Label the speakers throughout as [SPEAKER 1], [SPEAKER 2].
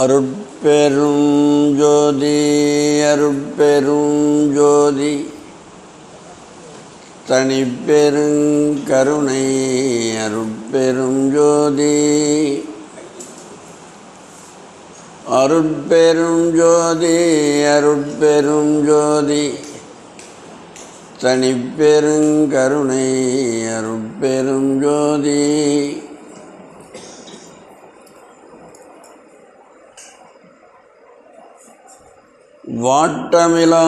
[SPEAKER 1] அருட்பெரும் ஜோதி அருட்பெரும் ஜோதி தனிப்பெருங்கருணை அருட்பெரும் ஜோதி அருட்பெரும் ஜோதி அருட்பெரும் ஜோதி தனிப்பெருங்கருணை அருட்பெரும் ஜோதி. வாட்டமிலா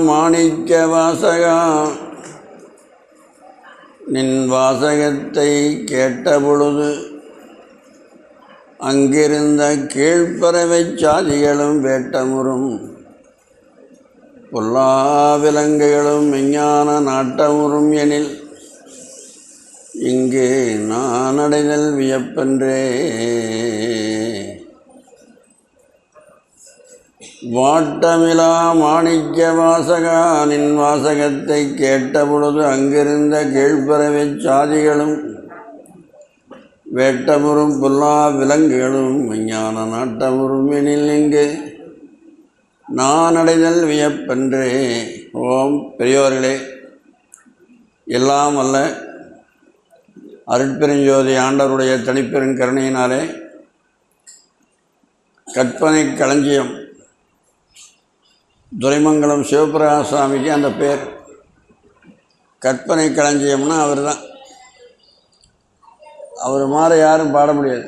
[SPEAKER 1] மாணிக்க வாசகா, நின் வாசகத்தை கேட்டபொழுது அங்கிருந்த கீழ்ப்பறவை சாதிகளும் வேட்டமுறும், பொல்லா விலங்குகளும் விஞ்ஞான நாட்டமுறும் எனில் இங்கு நான் அடைதல் வியப்பென்றே. வாட்டமிலா மாணிக்க வாசகா, நின் வாசகத்தை கேட்டபொழுது அங்கிருந்த கீழ்ப்பறவை சாதிகளும் வேட்டமுறும், பொல்லா விலங்குகளும் விஞ்ஞான நாட்டமுறும் எனில் இங்கு நான் அடைதல் வியப்பென்றே. ஓம் பெரியோர்களே, எல்லாம் அல்ல அருட்பெருஞ்சோதி ஆண்டவருடைய தனிப்பெரும் கருணையினாலே கற்பனை களஞ்சியம் துரைமங்கலம் சிவபிரகாச சுவாமிக்கு அந்த பேர். கற்பனை களஞ்சியம்னா அவர் தான். அவர் மாற யாரும் பாட முடியாது.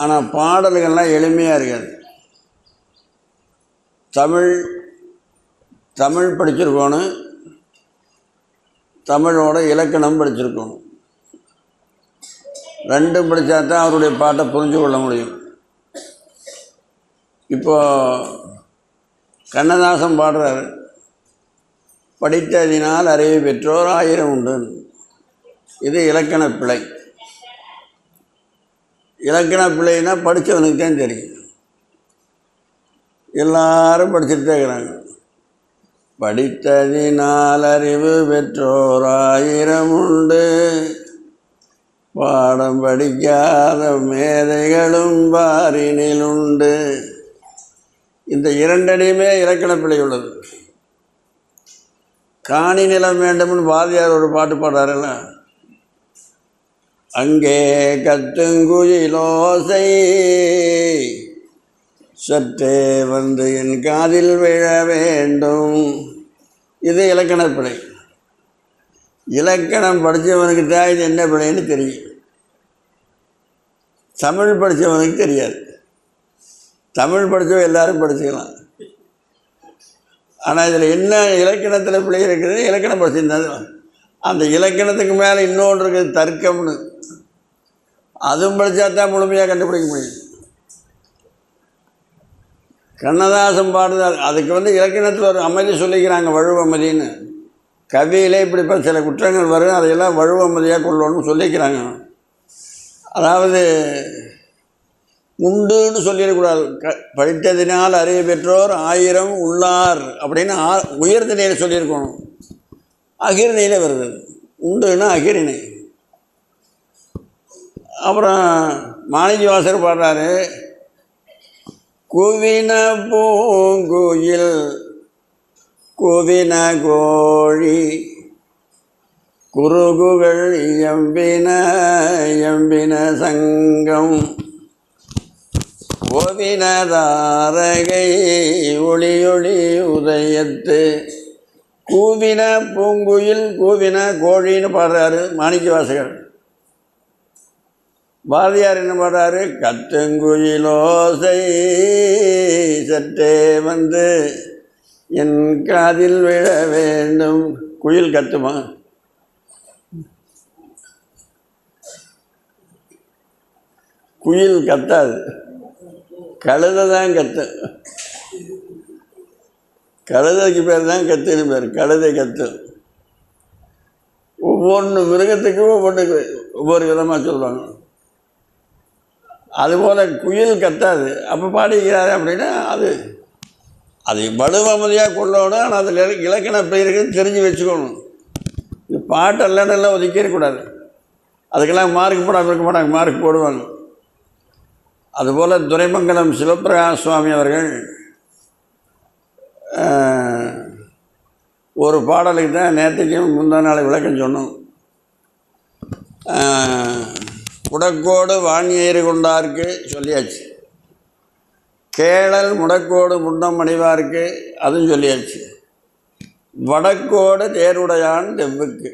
[SPEAKER 1] ஆனால் பாடல்கள்லாம் எளிமையாக இருக்காது. தமிழ் படிச்சிருக்கணும், தமிழோட இலக்கணம் படிச்சிருக்கணும். ரெண்டும் படித்தா தான் அவருடைய பாட்டை புரிஞ்சு கொள்ள முடியும். இப்போது கண்ணதாசன் பாடுறாரு, படித்ததினால் அறிவு பெற்றோர் 1000 உண்டு. இது இலக்கண பிழை. இலக்கண பிழைன்னா படித்தவனுக்கு தான் தெரியும். எல்லாரும் படிச்சுட்டு தான் இருக்கிறாங்க. படித்ததினால் அறிவு பெற்றோர் 1000 உண்டு, பாடம் படிக்காத மேதைகளும் பாரினில் உண்டு. இந்த இரண்டடியுமே இலக்கண பிழை உள்ளது. காணி நிலம் வேண்டும்னு பாரதியார் ஒரு பாட்டு பாடுறாருல்ல, அங்கே கத்துங்குயிலோசை சற்றே வந்து என் காதில் விழ வேண்டும். இது இலக்கண பிழை. இலக்கணம் படித்தவனுக்கு தான் இது என்ன பிழைன்னு தெரியும். தமிழ் படித்தவனுக்கு தெரியாது. தமிழ் படித்தவன் எல்லாரும் படிச்சுக்கலாம். ஆனால் இதில் என்ன இலக்கணத்தில் பிள்ளை இருக்குது, இலக்கணம் படிச்சிருந்தது. அந்த இலக்கணத்துக்கு மேலே இன்னொன்று இருக்குது, தர்க்கம்னு. அதுவும் படித்தா தான் முழுமையாக கண்டுபிடிக்க முடியும். கண்ணதாசன் பாடுறது அதுக்கு இலக்கணத்தில் ஒரு அமைதி சொல்லிக்கிறாங்க, வழுவமதின்னு. கவியிலே இப்படி சில குற்றங்கள் வரும், அதையெல்லாம் வழுவமதியாக கொள்ளணும்னு சொல்லிக்கிறாங்க. அதாவது உண்டுன்னு சொல்லிடக்கூடாது. படித்ததினால் அறிவு பெற்றோர் 1000 உள்ளார் அப்படின்னு உயர்திணையில் சொல்லியிருக்கணும். அகிர்ணையில் வருது. உண்டுன்னா அகிரிணை. அப்புறம் மாணிக்கவாசகர் பாடுறாரு, குவின பூங்குயில் குவின கோழி குறுகுகள் எம்பின எம்பின சங்கம் ஓவினதாரகை ஒளியொளி உதயத்து. கூவின பூங்குயில் கூவின கோழின்னு பாடுறாரு மாணிக்கவாசகர். பாரதியார் என்ன பாடுறாரு, கத்துங்குயிலோசை சற்றே வந்து என் காதில் விழ வேண்டும். குயில் கத்துமா? குயில் கத்தாது, கழுதை தான் கத்து. கழுதைக்கு பேர் தான் கத்துன்னு பேர். கழுதை கத்து. ஒவ்வொன்று மிருகத்துக்கும் ஒவ்வொரு விதமாக சொல்லுவாங்க. அதுபோல் குயில் கத்தாது. அப்போ பாடிக்கிறாரு அப்படின்னா அது வலுவமதியாக கொள்ளணும். ஆனால் அதில் இலக்கண எப்படி இருக்குன்னு தெரிஞ்சு வச்சுக்கணும். இது பாட்டெல்லாம் நல்லா ஒதுக்கிடக்கூடாது. அதுக்கெல்லாம் மார்க் போடாமல் இருக்க மாட்டாங்க, மார்க் போடுவாங்க. அதுபோல் துரைமங்கலம் சிவபிரகாஷ் சுவாமி அவர்கள் ஒரு பாடலுக்கு தான் நேற்றுக்கும் முந்தா நாளை விளக்கம் சொன்னோம். முடக்கோடு வாணியேறு கொண்டாருக்கு சொல்லியாச்சு, கேளல் முடக்கோடு முண்டம் அணிவாருக்கு அதுவும் சொல்லியாச்சு, வடக்கோடு தேருடையான் தெவ்வுக்கு.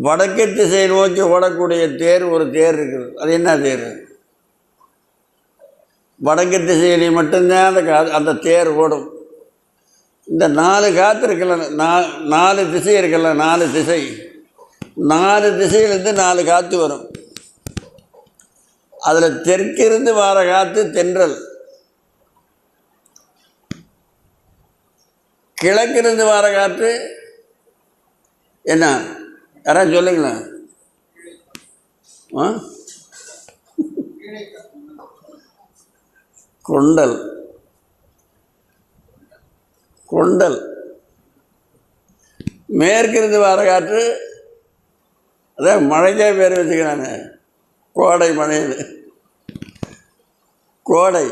[SPEAKER 1] வடக்கு திசை நோக்கி ஓடக்கூடிய தேர் ஒரு தேர் இருக்குது. அது என்ன தேர்? வடக்கு திசையிலே மட்டும்தான் அந்த தேர் ஓடும். இந்த 4 காற்று இருக்குல்ல, 4 திசை இருக்குல்ல, 4 திசை, 4 திசையிலேருந்து 4 காற்று வரும். அதில் தெற்கிருந்து வர காற்று தென்றல், கிழக்கிருந்து வர காற்று என்ன? யாராவது சொல்லுங்களேன். கொண்டல். கொண்டல். மேற்கிருந்து வர காற்று, அதான் மழைக்கே பேர் வச்சுக்கிறாங்க, கோடை மழைன்னு. கோடை.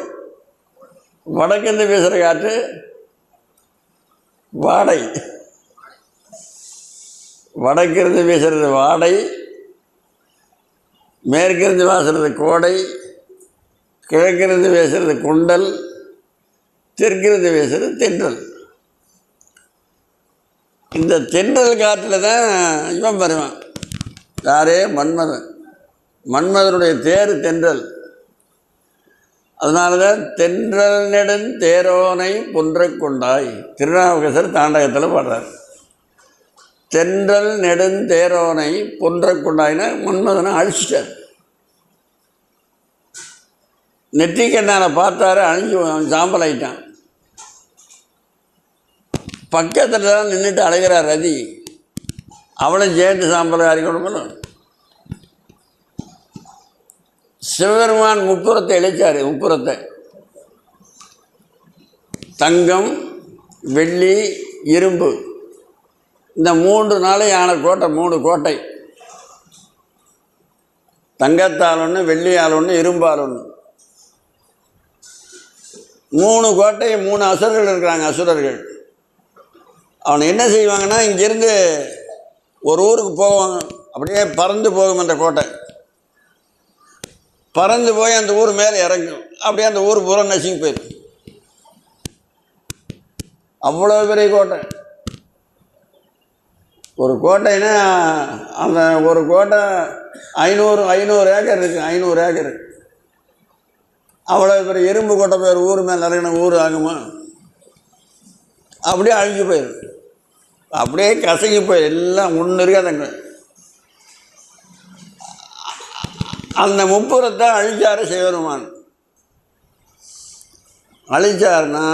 [SPEAKER 1] வடக்கிருந்து வீசுகிற காற்று வாடை. வடக்கிருந்து வீசுறது வாடை, மேற்கிருந்து வாசுறது கோடை, கிழக்கிருந்து வீசுறது கொண்டல், தெற்கிருந்து வீசுறது தென்றல். இந்த தென்றல் காற்றில் தான் இவன் வருவான். யாரே? மன்மதன். மன்மதனுடைய தேர் தென்றல். அதனால தான் தென்றல் நெடுந் தேரோனை பொன்ற கொண்டாய் திருநாவுக்கரசர் தாண்டகத்தில் பாடுறார். தென்றல் நெடுந்தேரோனை பொன்ற கொண்டாயினா மன்மதனை அழிச்சிட்டார். நெற்றிக்கண்ணால் பார்த்தாரு, அழிஞ்சு சாம்பல் ஆயிட்டான். பக்கத்தில் தான் நின்றுட்டு அழைகிறார் ரதி, அவளும் சேர்ந்து சாம்பல் அறிக்கணும். சிவபெருமான் முப்புறத்தை இழைச்சார். முப்புறத்தை தங்கம், வெள்ளி, இரும்பு, இந்த 3 நாளையும் ஆன கோட்டை, 3 கோட்டை. தங்கத்தால் ஒன்று, வெள்ளியால் ஒன்று, இரும்பால் ஒன்று, 3 கோட்டை. 3 அசுரர்கள் இருக்கிறாங்க. அசுரர்கள் அவனை என்ன செய்வாங்கன்னா, இங்கேருந்து ஒரு ஊருக்கு போவாங்க, அப்படியே பறந்து போகும் அந்த கோட்டை. பறந்து போய் அந்த ஊர் மேலே இறங்கும், அப்படியே அந்த ஊர் பூரா நசுங்கி போயிடும். அவ்வளோ பெரிய கோட்டை. ஒரு கோட்டைன்னா அந்த ஒரு கோட்டை 500 ஏக்கர் இருக்குது. 500 ஏக்கர். அவ்வளோ பெரிய இரும்பு கோட்டை பேர் ஊர் மேலே நிறைய ஊர் ஆகுமா? அப்படியே அழிஞ்சு போயிடும், அப்படியே கசங்கி போயிடும், எல்லாம் ஒன்று இருக்காதுங்க. அந்த முப்புறத்தை அழிச்சார் சிவபெருமான். அழிச்சார்னா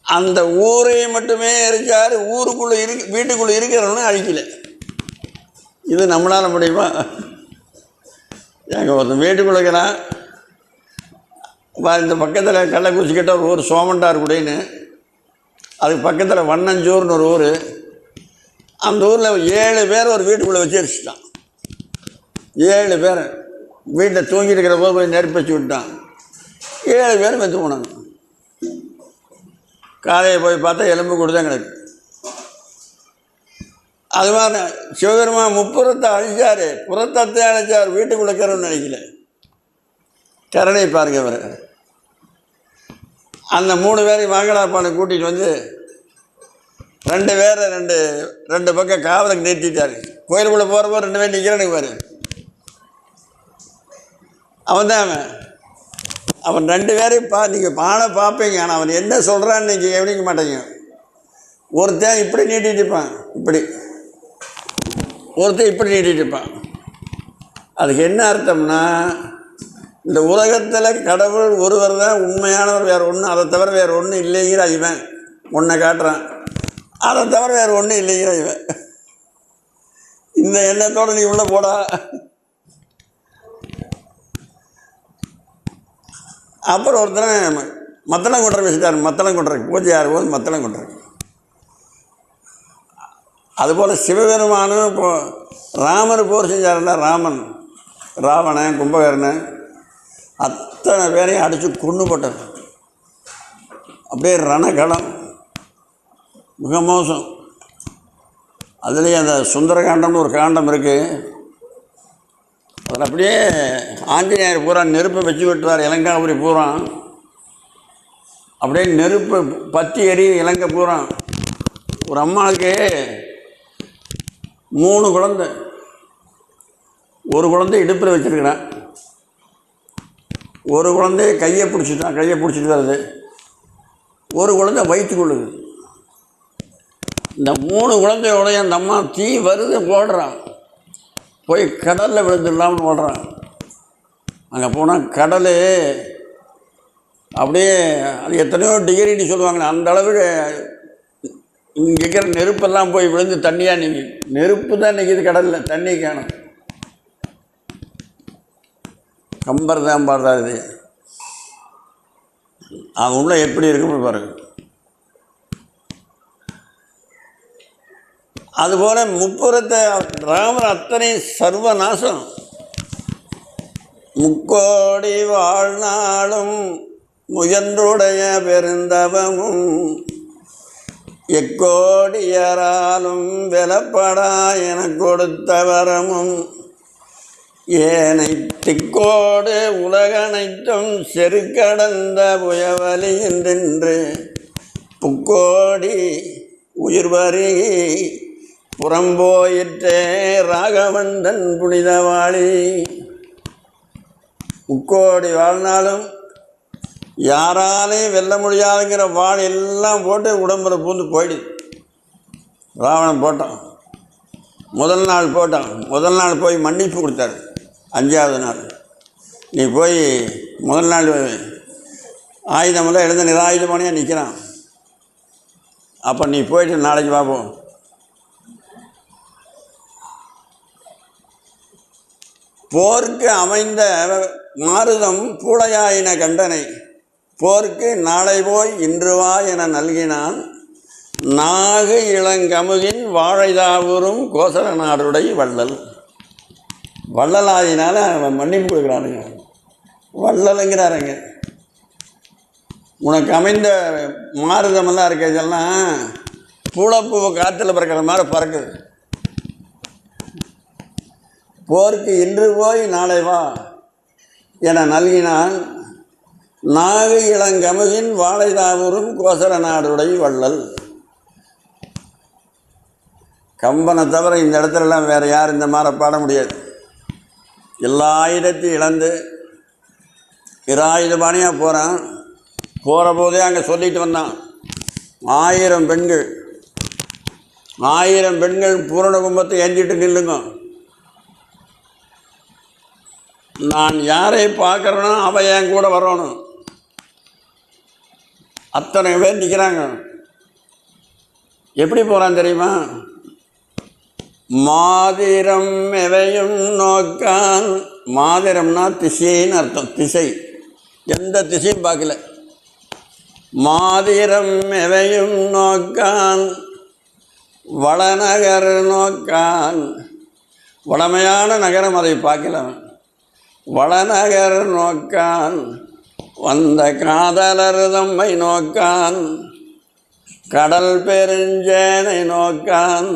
[SPEAKER 1] அந்த ஊரை மட்டுமே எரிச்சார், ஊருக்குள்ளே வீட்டுக்குள்ளே இருக்கிறவனும் அழிக்கலை. இது நம்மளால் முடியுமா? எங்கள் ஒருத்தன் வீட்டுக்குள்ளே இருக்கிறான், இந்த பக்கத்தில் கள்ளக்குறிச்சிக்கிட்ட ஒரு ஊர் சோமண்டார் குடின்னு, அதுக்கு பக்கத்தில் வண்ணஞ்சூர்னு ஒரு ஊர். அந்த ஊரில் 7 பேர் ஒரு வீட்டுக்குள்ளே வச்சு எரிச்சிட்டான். 7 பேர் வீட்டில் தூங்கிட்டு இருக்கிற போது போய் நெருப்பு வச்சு விட்டான். 7 பேர் வெந்து போனாங்க. காலையை போய் பார்த்தா எலும்பு கூட தான் கிடக்கு. அது மாதிரி சிவபெருமான் முப்புறத்தை அழிச்சார், புறத்தத்தை அழிச்சார், வீட்டுக்குள்ளே இருக்கிறவன்னு நினைக்கல. கருணை பாருங்க அவர். அந்த 3 பேரையும் வாங்கடாப்பானை கூட்டிகிட்டு வந்து 2 பேரை ரெண்டு பக்கம் காவலுக்கு நிறுத்திட்டார். கோயிலுக்குள்ளே போகிறப்போ 2 பேர் நிற்கிறானுக்கு பாரு. அவன் தான் அவன் 2 பேரையும் நீங்கள் பானை பார்ப்பீங்க, ஆனால் அவன் என்ன சொல்கிறான்னு நீங்கள் கவனிக்க மாட்டேங்க. ஒருத்தன் இப்படி நீட்டிகிட்டு இருப்பான், இப்படி. ஒருத்தன் இப்படி நீட்டிகிட்டு இருப்பான். அதுக்கு என்ன அர்த்தம்னா, இந்த உலகத்தில் கடவுள் ஒருவர் தான் உண்மையானவர், வேறு ஒன்று அதை தவிர வேறு ஒன்றும் இல்லைங்கிற இவன் ஒன்றை காட்டுறான். அதை தவிர வேறு ஒன்றும் இல்லைங்கிற இவன். இந்த எண்ணத்தோடு நீ உள்ளே போடா. அப்புறம் ஒருத்தர் மத்தளம் கொண்டுற வச்சுட்டார். மத்தளம் கொண்டுறக்கு பூஜை ஆகும்போது மத்தளம் கொண்டுறக்கு. அதுபோல் சிவபெருமானும் இப்போ ராமர் போர் செஞ்சாருன்னா, ராவணன், கும்பகர்ணன் அத்தனை பேரையும் அடித்து கொண்டு போட்டார். அப்படியே ரணகளம், மிக மோசம். அதுலேயே அந்த சுந்தரகாண்டம்னு ஒரு காண்டம் இருக்குது. அதில் அப்படியே ஆஞ்சநேயர் பூரா நெருப்பை வச்சு விட்டுறார். இலங்காபுரி பூரா அப்படியே நெருப்பு பற்றி எரியும் இலங்கை பூரா. ஒரு அம்மாவுக்கு 3 குழந்தை. ஒரு குழந்தை இடுப்பில் வச்சுருக்கிறான், ஒரு குழந்தைய கையை பிடிச்சிட்டு வருது, ஒரு குழந்தை வயிற்றுக்குள்ளுது. இந்த 3 குழந்தையோடைய அந்த அம்மா தீ வருது ஓடுறான். போய் கடலில் விழுந்துடலாம்னு ஓடுறான். அங்கே போனால் கடல் அப்படியே அது எத்தனையோ டிகிரின்னு சொல்லுவாங்களே, அந்த அளவுக்கு இங்கே இருக்கிற நெருப்பெல்லாம் போய் விழுந்து தண்ணியாக நிற்கி. நெருப்பு தான் நிற்கிது கடலில், தண்ணி காணும். கம்பர் தான் பாடுறாரு இது. அது உள்ள எப்படி இருக்குன்னு பாருங்க. அதுபோல் முப்புறத்தை ராமர் அத்தனை சர்வநாசம். முக்கோடி வாழ்நாளும் முயன்றுடைய பெருந்தவமும் எக்கோடியராலும் வெலப்படா என கொடுத்த வரமும் ஏனை திக்கோடு உலகனைத்தும் செருக்கடந்த புயவலி என்றென்று புக்கோடி உயிர்வரி புறம்போயிற்றே ராகவந்தன் புனிதவாளி. முக்கோடி வாழ்நாளும் யாராலையும் வெல்ல முடியாதுங்கிற வாழ் எல்லாம் போட்டு உடம்புல பூந்து போயிடுது. ராவணன் போட்டான், முதல் நாள் போட்டான். முதல் நாள் போய் மன்னிப்பு கொடுத்தாரு. 5ஆவது நாள் நீ போய் முதல் நாள் ஆயுதமெல்லாம் எழுந்து நிராயுதமானியாக நிற்கிறான். அப்போ நீ போயிட்டு நாளைக்கு பார்ப்போம். போருக்கு அமைந்த மாருதம் பூளையாயின கண்டனை போருக்கு நாளை போய் இன்று வா என நல்கினான். நாகு இளங்கமுகின் வாழைதாவூரும் கோசல நாடுடைய வள்ளல். வள்ளலாயினால அவன் மன்னிப்பு கொடுக்குறானுங்க, வள்ளலுங்கிறாருங்க. உனக்கு அமைந்த மாருதமெல்லாம் இருக்க இதெல்லாம் பூளப்பூ காற்றுல பறக்கிற மாதிரி பறக்குது. போருக்கு இன்று போய் நாளை வா என நல்கினான். நாகு இளங்கமுகின் வாழைதாவூரும் கோசல நாடுடைய வள்ளல். கம்பனை தவிர இந்த இடத்துலலாம் வேறு யார் இந்த மாதிரி பாட முடியாது. எல்லா ஆயுதத்தையும் இழந்து நிராயுதபாணியாக போகிறான். போகிற போதே அங்கே சொல்லிட்டு வந்தான், 1000 பெண்கள் 1000 பெண்கள் பூரண கும்பத்தை ஏந்திட்டு நில்லுங்க. நான் யாரை பார்க்குறேனோ அவன் என் கூட வரணும். அத்தனை பேர் நிற்கிறாங்க. எப்படி போகிறான் தெரியுமா? மாதிரம் எவையும் நோக்கான். மாதிரம்னா திசைன்னு அர்த்தம். திசை, எந்த திசையும் பார்க்கல. மாதிரம் எவையும் நோக்கான் வளநகர் நோக்கான். வளமையான நகரம் அதை பார்க்கல. வளநகர் நோக்கான் வந்த காதலர் தம்மை நோக்கான். கடல் பெருஞ்சேனை நோக்கான்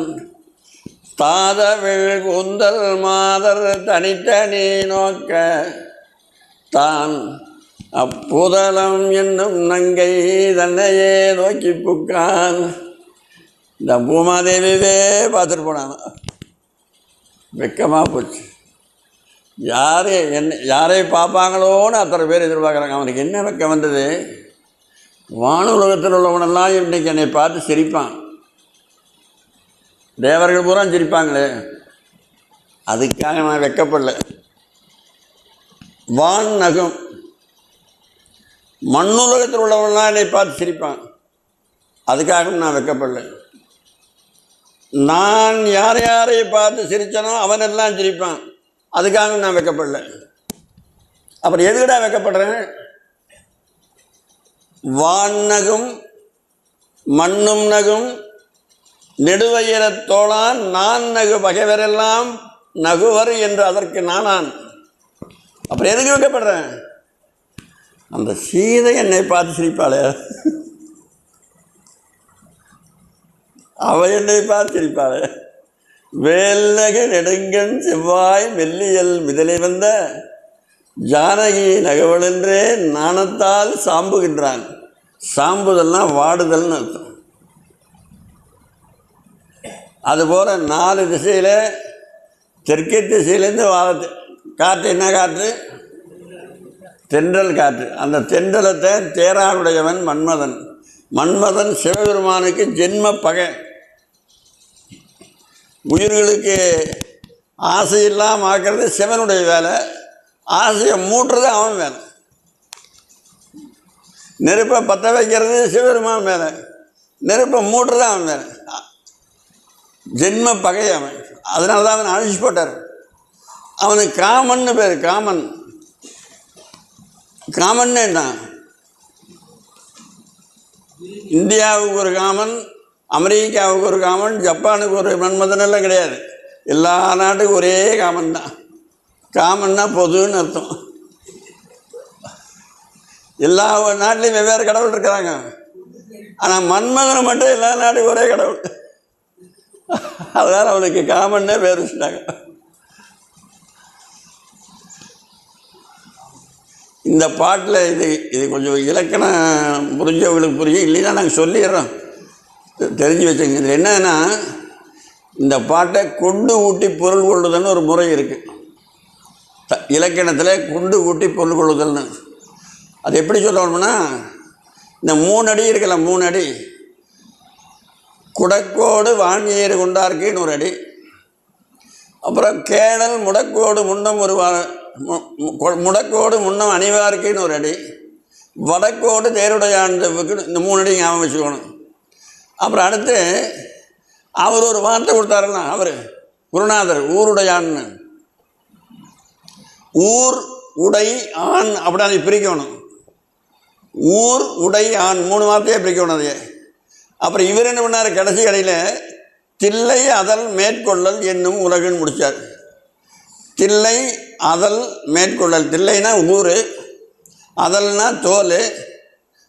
[SPEAKER 1] தாதவிழ் குந்தல் மாதர் தனித்தனி நோக்க தான் அப்புதலம் என்னும் நங்கை தன்னையே நோக்கி புக்கான். இந்த பூமாதேவியே பார்த்துட்டு போனான். வெக்கமாக போச்சு. யாரை பார்ப்பாங்களோன்னு அத்தனை பேர் எதிர்பார்க்குறாங்க. அவனுக்கு என்ன வெக்கம் வந்தது? வானுலகத்தில் உள்ளவனெல்லாம் இன்றைக்கி என்னை பார்த்து சிரிப்பான். தேவர்கள் பூரா சிரிப்பாங்களே, அதுக்காக நான் வெக்கப்படல. வான் நகும் மண்ணுலகத்தில் உள்ளவனெல்லாம் என்னை பார்த்து சிரிப்பான், அதுக்காகவும் நான் வெக்கப்படல. நான் யாரை பார்த்து சிரித்தனோ அவனெல்லாம் சிரிப்பான், அதுக்காகவும் நான் வெக்கப்படல. அப்புறம் எதுக்கிட்ட வெக்கப்படுறேன்? வான் நகும் மண்ணும் நகும் நெடுவயிரத் தோளான் நான் நகு பகைவரெல்லாம் நகுவர் என்று அதற்கு நானான். அப்புறம் எதுக்கு வைக்கப்படுறேன்? அந்த சீதை என்னை பார்த்து சிரிப்பாளே, அவ என்னை பார்த்து சிரிப்பாளே. வேல்நக நெடுங்கண் செவ்வாய் மெல்லியல் மிதலை வந்த ஜானகி நகவலென்றே நாணத்தால் சாம்புகின்றான். சாம்புதல்னா வாடுதல்னு அர்த்தம். அதுபோல் 4 திசையில் தெற்கே திசையிலேருந்து காற்று, என்ன காற்று? தென்றல் காற்று. அந்த தென்றலத்தை தேரானுடையவன் மன்மதன். மன்மதன் சிவபெருமானுக்கு ஜென்ம பகை. உயிர்களுக்கு ஆசையில்லாமல் ஆக்கிறது சிவனுடைய வேலை, ஆசையை மூட்டுறது அவன் வேலை. நெருப்பை பற்ற வைக்கிறது சிவபெருமான் வேலை, நெருப்பை மூட்டுறது அவன் வேலை. ஜென்ம பகை அவன். அதனால தான் அவன் அழிச்சு போட்டார். அவனுக்கு காமன்னு பேர். காமன்னு என்ன? இந்தியாவுக்கு ஒரு காமன், அமெரிக்காவுக்கு ஒரு காமன், ஜப்பானுக்கு ஒரு மன்மதன் எல்லாம் கிடையாது. எல்லா நாட்டுக்கும் ஒரே காமன் தான். காமன்னா பொதுன்னு அர்த்தம். எல்லா நாட்டிலையும் வெவ்வேறு கடவுள் இருக்கிறாங்க. ஆனால் மன்மதனை மட்டும் எல்லா நாட்டுக்கும் ஒரே கடவுள். அதனால் அவனுக்கு காமன்னே பேர் வச்சுட்டாங்க. இந்த பாட்டில் இது கொஞ்சம் இலக்கணம் புரிஞ்சவங்களுக்கு புரியும், இல்லைன்னா நாங்கள் சொல்லிடுறோம், தெரிஞ்சு வச்சுங்க. இதில் என்னன்னா, இந்த பாட்டை கொண்டு ஊட்டி பொருள் கொள்ளுதல்னு ஒரு முறை இருக்குது இலக்கணத்தில். கொண்டு ஊட்டி பொருள் கொள்ளுதல்னு அது எப்படி சொல்லணும்னா, இந்த 3 அடி இருக்கல, 3 அடி. குடக்கோடு வாங்கியேறு கொண்டார்க்குன்னு ஒரு அடி. அப்புறம் கேணல் முடக்கோடு முன்னம் முடக்கோடு முன்னம் அணிவார்க்குன்னு ஒரு அடி. வடக்கோடு தேருடையாண்டுக்கு இந்த 3 அடி ஞாபகம் வச்சுக்கணும். அப்புறம் அடுத்து அவர் ஒரு வார்த்தை கொடுத்தாருன்னா, அவர் குருநாதர் ஊருடையான்னு. ஊர் உடை ஆண் அப்படி அதை பிரிக்கணும். ஊர் உடை ஆண் 3 வார்த்தையே பிரிக்கணும் அதையே. அப்புறம் இவர் என்ன பண்ணார், கடைசி கடையில் தில்லை அதல் மேற்கொள்ளல் என்னும் உலகுன்னு முடித்தார். தில்லை அதல் மேற்கொள்ளல். தில்லைனா ஊர், அதல்னா தோல்,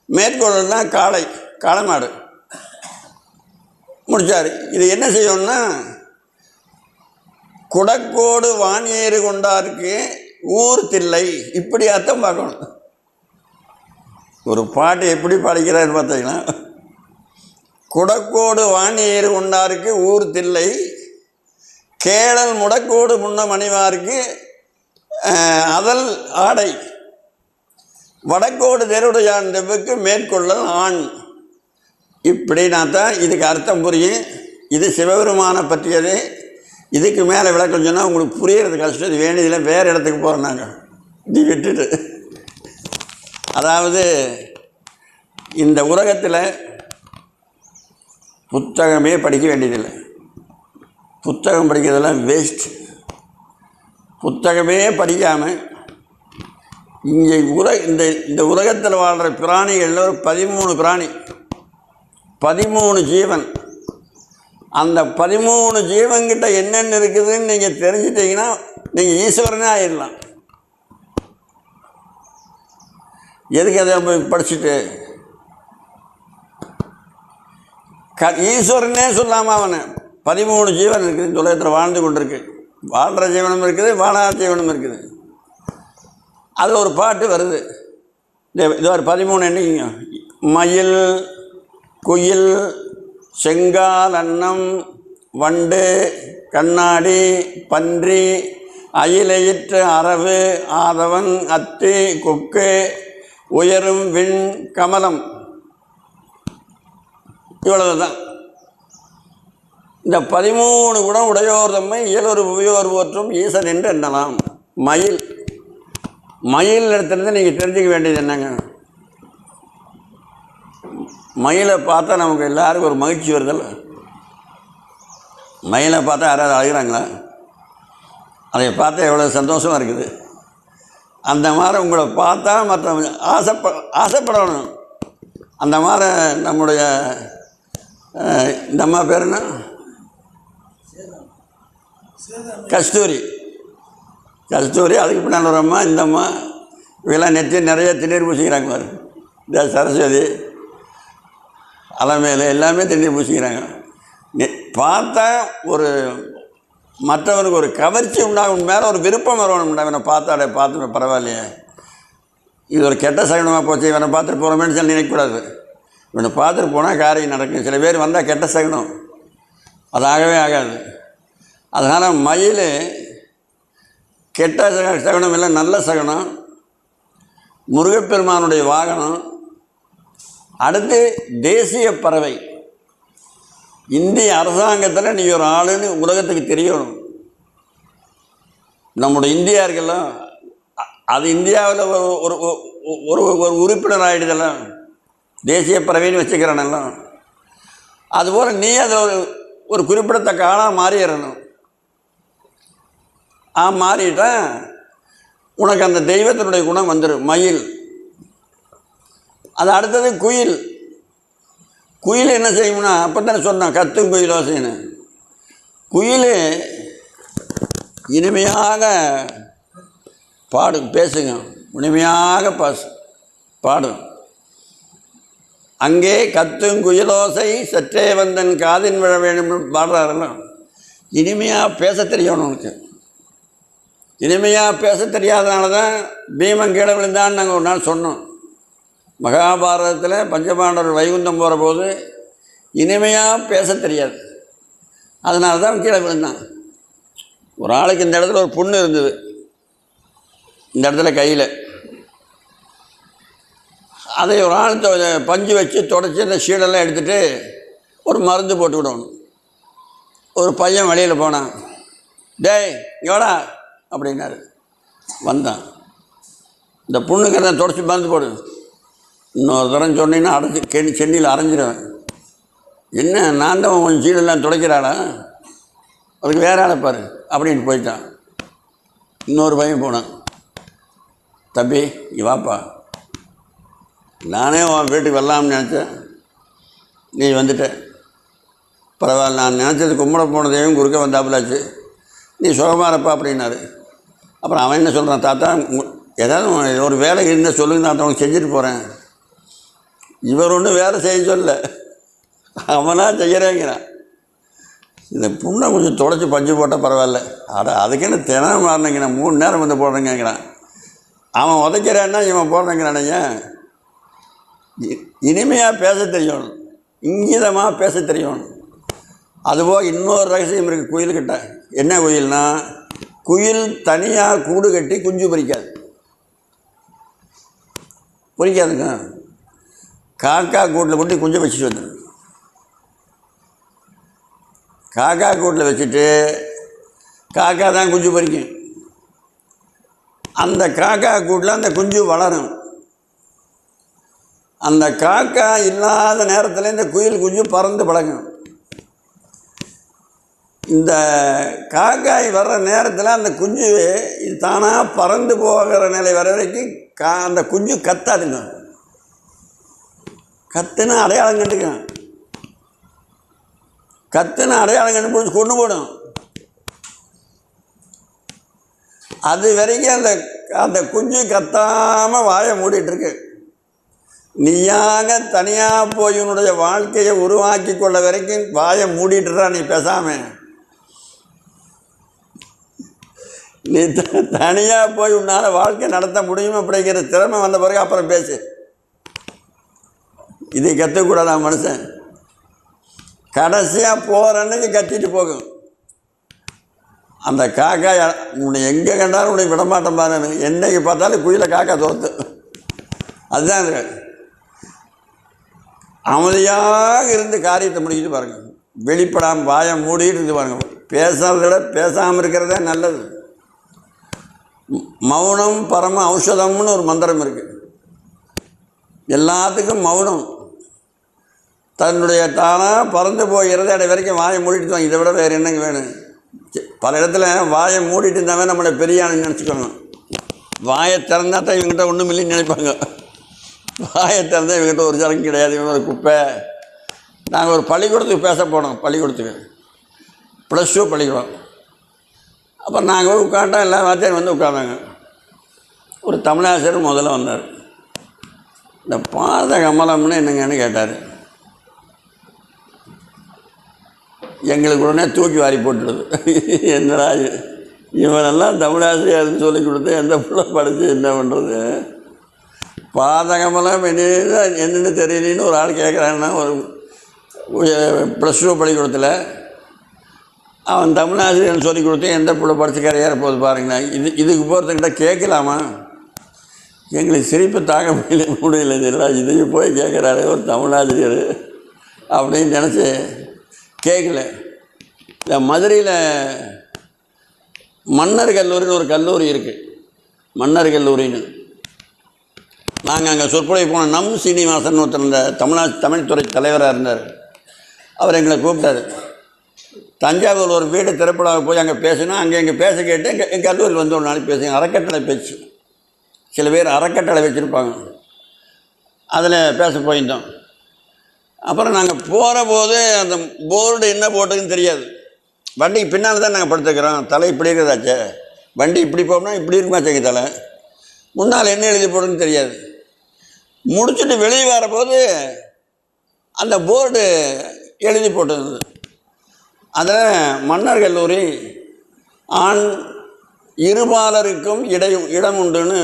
[SPEAKER 1] மேற்கொள்ளல்னா காளை மாடு முடித்தார். இது என்ன செய்யணும்னா, குடக்கோடு வாணியேறு கொண்டாருக்கு ஊர் தில்லை, இப்படி அர்த்தம் பார்க்கணும். ஒரு பாட்டு எப்படி படிக்கிறான்னு பார்த்தீங்கன்னா, குடக்கோடு வாணியேறு கொண்டாருக்கு ஊர் தில்லை, கேளல் முடக்கோடு முன்னம் அணிவாருக்கு அதல் ஆடை, வடக்கோடு தெருடையான் தெவ்வுக்கு மேற்கொள்ளல் ஆண். இப்படின்னா தான் இதுக்கு அர்த்தம் புரியும். இது சிவபெருமானை பற்றியது. இதுக்கு மேலே விளக்கம் சொன்னால் உங்களுக்கு புரியறது கஷ்டம். இது வேண்டியதில் வேறு இடத்துக்கு போகிறோம் நாங்கள், இது விட்டுட்டு. அதாவது இந்த உலகத்தில் புத்தகமே படிக்க வேண்டியதில்லை. புத்தகம் படிக்கிறதெல்லாம் வேஸ்ட். புத்தகமே படிக்காமல் இங்கே இந்த உலகத்தில் வாழ்கிற பிராணிகளில் ஒரு 13 பிராணி, 13 ஜீவன். அந்த 13 ஜீவன்கிட்ட என்னென்ன இருக்குதுன்னு நீங்கள் தெரிஞ்சிட்டிங்கன்னா நீங்கள் ஈஸ்வரனே ஆயிடலாம். எதுக்கு அதை போய் படிச்சுட்டு ஈஸ்வரனே சொல்லாமல் அவனை 13 ஜீவன் இருக்குது இந்த உலகத்தில் வாழ்ந்து கொண்டிருக்கு. வாழ்கிற ஜீவனும் இருக்குது, வாழாத ஜீவனும் இருக்குது. அதில் ஒரு பாட்டு வருது, இது ஒரு 13 எண்ணிக்கைங்க. மயில், குயில், செங்கால், அன்னம், வண்டு, கண்ணாடி, பன்றி, அயிலையிற்று, அரவு, ஆதவன், அத்தி, கொக்கு, உயரும் விண், கமலம். இவ்வளவு தான். இந்த 13 குணம் உடையோர் தம்மை இயலொரு உபயோர் போற்றும் ஈசன் என்று எண்ணலாம். மயில் இடத்துலேருந்து நீங்கள் தெரிஞ்சுக்க வேண்டியது என்னங்க, மயிலை பார்த்தா நமக்கு எல்லாருக்கும் ஒரு மகிழ்ச்சி வருதில்ல. மயிலை பார்த்தா யாராவது அழுகிறாங்களா? அதை பார்த்தா எவ்வளோ சந்தோஷமாக இருக்குது. அந்த மாதிரி உங்களை பார்த்தா மற்றவங்க ஆசைப்படணும். அந்த மாதிரி நம்முடைய இந்த அம்மா பேர் என்ன, கஸ்தூரி. கஸ்தூரி, அதுக்கு பின்னால் ஒரு அம்மா, இந்த அம்மா, இவெல்லாம் நெற்றி நிறைய திருநீர் பூசிக்கிறாங்க பாரு. இந்த சரஸ்வதி, அலமேலு எல்லாமே திருநீர் பூசிக்கிறாங்க. பார்த்தா ஒரு மற்றவனுக்கு ஒரு கவர்ச்சி உண்டாகும், மேலே ஒரு விருப்பம் வரணும். இவனை பார்த்தாடே பார்த்து பரவாயில்லையே, இது ஒரு கெட்ட சகுனமாக போச்சு, இவனை பார்த்துட்டு போகிறோமேனு சொல்லி நினைக்கக்கூடாது. இவனை பார்த்துட்டு போனால் காரியம் நடக்கும். சில பேர் வந்தால் கெட்ட சகுனம், அது ஆகவே ஆகாது. அதனால் மயில் கெட்ட சகுனம் இல்லை, நல்ல சகுனம், முருகப்பெருமானுடைய வாகனம். அடுத்து தேசிய பறவை. இந்திய அரசாங்கத்தில் நீ ஒரு ஆளுன்னு உலகத்துக்கு தெரியணும். நம்முடைய இந்தியார்கள்லாம் அது இந்தியாவில் ஒரு ஒரு ஒரு உறுப்பினர் ஆகிடுதெல்லாம், தேசிய பறவைன்னு வச்சுக்கிறனெல்லாம். அதுபோல் நீ அதை ஒரு குறிப்பிடத்தக்க ஆளாக மாறிடணும். மாறிட்டா உனக்கு அந்த தெய்வத்தினுடைய குணம் வந்துடும். மயில். அது அடுத்தது குயில். குயில் என்ன செய்யும்னா, அப்போ தானே சொன்னான் கத்தும் குயிலோசைன்னு. குயில் இனிமையாக பாடும், பேசுங்க, இனிமையாக பாடும். அங்கே கத்தும் குயிலோசை சற்றே வந்தன் காதின் விழ வேண்டும் பாடுறாரெல்லாம். இனிமையாக பேச தெரியணும் உனக்கு. இனிமையாக பேச தெரியாதனால தான் பீமன் கீழே விழுந்தான்னு நாங்கள் ஒரு நாள் சொன்னோம். மகாபாரதத்தில் பஞ்சபாண்டவர் வைகுண்டம் போகிற போது இனிமையாக பேச தெரியாது, அதனால தான் கீழே விழுந்தான். ஒரு ஆளுக்கு இந்த இடத்துல ஒரு புண்ணு இருந்தது, இந்த இடத்துல கையில். அதை ஒரு ஆள் பஞ்சு வச்சு தொடச்சி அந்த ஷீடெல்லாம் எடுத்துகிட்டு ஒரு மருந்து போட்டு விடணும். ஒரு பையன் வெளியில் போனான். டேய் எவடா அப்படின்னாரு. வந்தான். இந்த புண்ணுக்கு தான் தொடச்சி மருந்து போடு. இன்னொரு தரம் சொன்னீங்கன்னா அடைச்சி சென்னியில் அரைஞ்சிடுவேன். என்ன நான் தான் கொஞ்சம் சீடெல்லாம் துடைக்கிறாளா, அதுக்கு வேற ஆளைப்பார் அப்படின்ட்டு போயிட்டான். இன்னொரு பையன் போனான். தம்பி இங்கே வாப்பா, நானே உன் வீட்டுக்கு வரலாம்னு நினச்சேன், நீ வந்துட்ட, பரவாயில்ல. நான் நினச்சது கும்பிட போனதையும் குறுக்க வந்தாப்புலாச்சு, நீ சுகமாக இருப்பா அப்படின்னாரு. அப்புறம் அவன் என்ன சொல்கிறான், தாத்தா ஏதாவது ஒரு வேலை இருந்தால் சொல்லுங்க, நான் அவனுக்கு செஞ்சுட்டு போகிறேன். இவர் ஒன்றும் வேலை செய்ய சொல்ல, அவனாக செய்கிறேங்கிறான். இந்த புண்ணை கொஞ்சம் தொடச்சி பஞ்சு போட்டால் பரவாயில்ல. அதுக்கு என்ன தினம் மாறினங்க, நான் 3 நேரம் வந்து போடுறேங்கிறான். அவன் உதைக்கிறான்னா இவன் போடுறேங்கிறானையா. இனிமையாக பேச தெரியணும், இங்கிதமாக பேச தெரியணும். அதுபோல் இன்னொரு ரகசியம் இருக்குது குயில்கிட்ட. என்ன குயில்னா, குயில் தனியாக கூடு கட்டி குஞ்சு பொறிக்காதுங்க. காக்கா கூட்டில் கொண்டு குஞ்சை வச்சுட்டு வந்துடும். காக்கா கூட்டில் வச்சுட்டு காக்கா தான் குஞ்சு பொறிக்கும். அந்த காக்கா கூட்டில் அந்த குஞ்சு வளரும். அந்த காக்கா இல்லாத நேரத்தில் இந்த குயில் குஞ்சு பறந்து பழகும். இந்த காக்காய் வர்ற நேரத்தில் அந்த குஞ்சு இது தானாக பறந்து போகிற நிலை வர வரைக்கும் அந்த குஞ்சு கத்தாதுங்க. கத்துன்னு அடையாளம் கண்டுக்கும். கத்துன்னு அடையாளம் கண்டுபிடிச்சி கொண்டு போடும். அது வரைக்கும் அந்த குஞ்சு கத்தாமல் வாயை மூடிட்டுருக்கு. நீயாக தனியாக போய் உன்னுடைய வாழ்க்கையை உருவாக்கி கொள்ள வரைக்கும் வாயை மூடிட்டுறா. நீ பேசாமல் நீ தனியாக போய் உன்னால் வாழ்க்கை நடத்த முடியும் அப்படிங்கிற திறமை வந்த பிறகு அப்புறம் பேசு. இதை கற்றுக்கூடாதான் மனுஷன். கடைசியாக போகிற அன்னைக்கு கத்திட்டு போகும். அந்த காக்காய் உன்னை எங்கே கண்டாலும் உன்னை விடமாட்டேன் பாரு. என்னைக்கு பார்த்தாலும் குயிலை காக்கா துரத்து. அதுதான் அமைதியாக இருந்து காரியத்தை முடிக்கிட்டு பாருங்கள். வெளிப்படாமல் வாயை மூடிட்டு இருந்து பாருங்கள். பேசாத விட பேசாமல் இருக்கிறதே நல்லது. மௌனம் பரம ஔஷதம்னு ஒரு மந்திரம் இருக்குது. எல்லாத்துக்கும் மௌனம். தன்னுடைய தானாக பறந்து போகிறது இடை வரைக்கும் வாயை மூடிட்டு தான். இதை விட வேறு என்னங்க வேணும்? பல இடத்துல வாயை மூடிட்டு இருந்தாவே நம்மளை பெரிய ஆளுன்னு நினச்சிக்கோங்க. வாயை திறந்தா தான் இவங்ககிட்ட ஒன்றும் இல்லைன்னு நினைப்பாங்க. வாயை திறந்தால் இவங்ககிட்ட ஒரு சரக்கு கிடையாது, இவங்க ஒரு குப்பை. நாங்கள் ஒரு பள்ளிக்கூடத்துக்கு பேச போனோம். பள்ளிக்கூடத்துக்கு +2 பள்ளிக்கூடம். அப்புறம் நாங்கள் போய் உட்காண்டோம், எல்லா வாத்தியாரும் வந்து உட்காந்தாங்க. ஒரு தமிழாசிரியர் முதல்ல வந்தார். இந்த பாத கமலம்னு என்னங்கன்னு கேட்டார். எங்களுக்கு உடனே தூக்கி வாரி போட்டுடுது. என்னடா இவனெல்லாம் தமிழாசிரியர்னு சொல்லி கொடுத்து எந்த பிள்ளை படித்து என்ன பண்ணுறது? பாதகமெல்லாம் என்னென்னு தெரியலன்னு ஒரு ஆள் கேட்குறாங்கன்னா, ஒரு +2 பள்ளிக்கூடத்தில் அவன் தமிழாசிரியர்னு சொல்லி கொடுத்து எந்த பிள்ளை படித்து கரையேற போகுது பாருங்களேன். இதுக்கு போகிறதுக்கிட்ட கேட்கலாமா? எங்களுக்கு சிரிப்பு தாங்க முடியல. இதெல்லாம் இதையும் போய் கேட்குறாரு ஒரு தமிழாசிரியர் அப்படின்னு நினச்சி கேட்கல. இந்த மதுரையில் மன்னர் கல்லூரின்னு ஒரு கல்லூரி இருக்குது, மன்னர் கல்லூரின்னு. நாங்கள் அங்கே சொற்பொழிவு போன சீனிவாசன் ஒருத்தர் இந்த தமிழ்துறை தலைவராக இருந்தார். அவர் எங்களை கூப்பிட்டார். தஞ்சாவூர் ஒரு வீடு திரைப்படாக போய் அங்கே பேசினா, அங்கே எங்கள் பேச கேட்டு எங்கள் கல்லூரியில் வந்து ஒரு நாளைக்கு பேசுங்க. அறக்கட்டளை பேச்சு, சில பேர் அறக்கட்டளை வச்சுருப்பாங்க, அதில் பேச போயிருந்தோம். அப்புறம் நாங்கள் போகிற போது அந்த போர்டு என்ன போட்டுக்குன்னு தெரியாது. வண்டிக்கு பின்னால் தான் நாங்கள் படுத்துக்கிறோம். தலை இப்படி இருக்கிறதாச்சே, வண்டி இப்படி போகணும்னா இப்படி இருக்குமாச்சேங்க தலை. முன்னால் என்ன எழுதி போடுன்னு தெரியாது. முடிச்சுட்டு வெளியே வரபோது அந்த போர்டு எழுதி போட்டிருந்தது. அதில் மன்னர் கல்லூரி ஆண் இருபாலருக்கும் இடம் உண்டுன்னு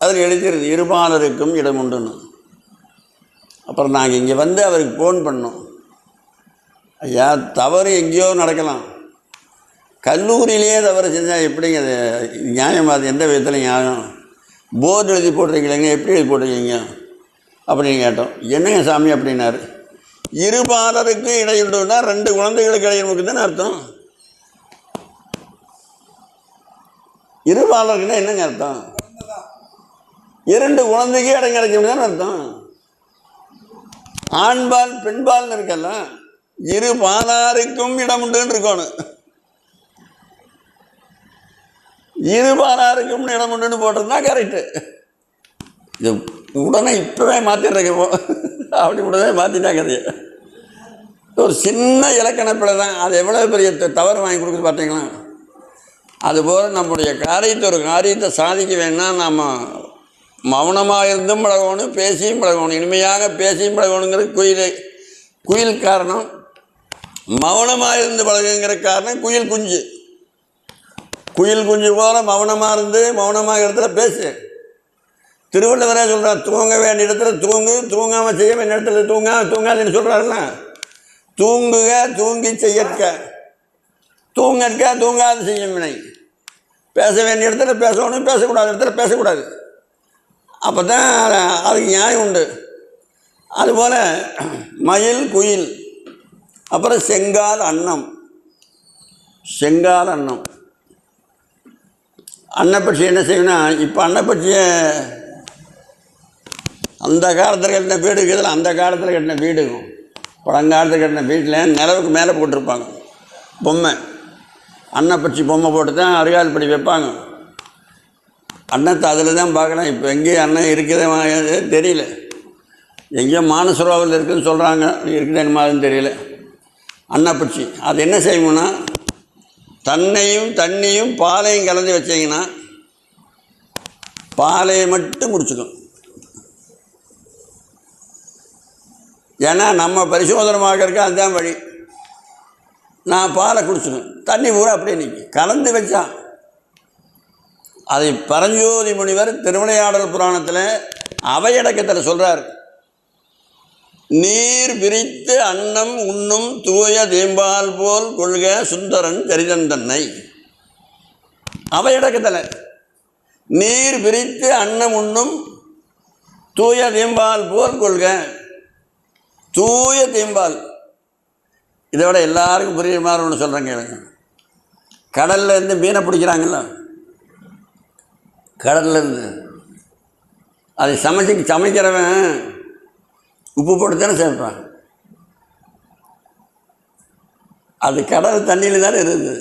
[SPEAKER 1] அதில் எழுதிடுது, இருபாலருக்கும் இடம் உண்டுன்னு. அப்புறம் நாங்கள் இங்கே வந்து அவருக்கு ஃபோன் பண்ணோம். ஐயா, தவறு எங்கேயோ நடக்கலாம், கல்லூரியிலேயே தவறு செஞ்சால் எப்படிங்க அது நியாயம்? அது எந்த விதத்தில் நியாயம்? போர்டு எழுதி போட்டிருக்கீங்களேங்க, எப்படி எழுதி போட்டிருக்கீங்க அப்படின்னு கேட்டோம். என்னங்க சாமி அப்படின்னாரு. இருபாலருக்கு இடையுண்டுன்னா 2 குழந்தைகளுக்கு இடையுமுக்கு தானே அர்த்தம். இருபாலருக்குன்னா என்னங்க அர்த்தம்? 2 குழந்தைக்கு இடம் கிடைக்கும் தானே அர்த்தம். ஆண்பால் பெண்பால்னு இருக்கல்ல, இருபாலாருக்கும் இடம் உண்டுன்னு இருக்கணும். இருபாலாருக்கும் இடம் உண்டுன்னு போட்டிருந்தா கரெக்டு. இது உடனே இப்போவே மாற்றிடுறப்போ அப்படி உடனே மாற்றிட்டாங்க. அது ஒரு சின்ன இலக்கண பிழை தான், அது எவ்வளோ பெரிய தவறு வாங்கி கொடுக்குது பார்த்தீங்களா? அதுபோல் நம்முடைய ஒரு காரியத்தை சாதிக்க வேணால் நம்ம மௌனமாக இருந்தும் பழகணும், பேசியும் பழகணும். இனிமையாக பேசியும் பழகணுங்கிறது குயில் காரணம். மௌனமாக இருந்து பழகுங்கிற காரணம் குயில் குஞ்சு போல மௌனமாக இருந்து மௌனமாக இடத்துல பேசு. திருவள்ளுவரே சொல்கிறார், தூங்க வேண்டிய இடத்துல தூங்கு, தூங்காமல் செய்ய வேண்டிய இடத்துல தூங்காதுன்னு சொல்கிறாருல்ல. தூங்குக தூங்கி செய்யற்க, தூங்கற்க தூங்காது செய்யும் வினை. பேச வேண்டிய இடத்துல பேசணும், பேசக்கூடாத இடத்துல பேசக்கூடாது. அப்போ தான் அதுக்கு நியாயம் உண்டு. அதுபோல் மயில் குயில், அப்புறம் செங்கால் அன்னம். அன்னப்பட்சி என்ன செய்யணும்? இப்போ அன்னப்பட்சியை அந்த காலத்தில் கட்டின வீடு இருக்குதுல, அந்த காலத்தில் கட்டின வீடு, பழங்காலத்தில் கட்டின வீட்டில் நிலவுக்கு மேலே போட்டிருப்பாங்க பொம்மை. அன்னப்பட்சி பொம்மை போட்டு தான் அருகால்படி வைப்பாங்க. அன்னத்தை அதில் தான் பார்க்கலாம். இப்போ எங்கேயும் அன்னம் இருக்குதே தெரியல. எங்கேயோ மானசரோவில் இருக்குதுன்னு சொல்கிறாங்க, இருக்குது என்னமாதிரின்னு தெரியல. அன்னப்பட்சி அது என்ன செய்யணும்னா, தண்ணியும் பாலையும் கலந்து வச்சிங்கன்னா பாலையை மட்டும் குடிச்சுக்கும். ஏன்னா நம்ம பரிசோதனமாகறதுக்கு அதுதான் வழி. நான் பாலை குடிச்சுக்கணும், தண்ணி பூரா அப்படியே நிற்கும். கலந்து வச்சா அதை பரஞ்சோதி முனிவர் திருவிளையாடல் புராணத்தில் அவையடக்கத்தில் சொல்கிறார். நீர் விரித்து அன்னம் உண்ணும் தூய தேம்பால் போல் கொள்க சுந்தரன் சரிதன் தன்னை. அவையடக்கத்தில் நீர் விரித்து அன்னம் உண்ணும் தூய தேம்பால் போல் கொள்க. தூய தேம்பால், இதை விட எல்லாருக்கும் புரியுற மாதிரி ஒன்று சொல்கிறேங்க. கடலில் இருந்து மீனை பிடிக்கிறாங்கல்ல, கடலில் இருந்து அதை சமைக்கிறவன் உப்பு போட்டு தானே சேர்ப்பான். அது கடல் தண்ணியில் தானே இருக்குது,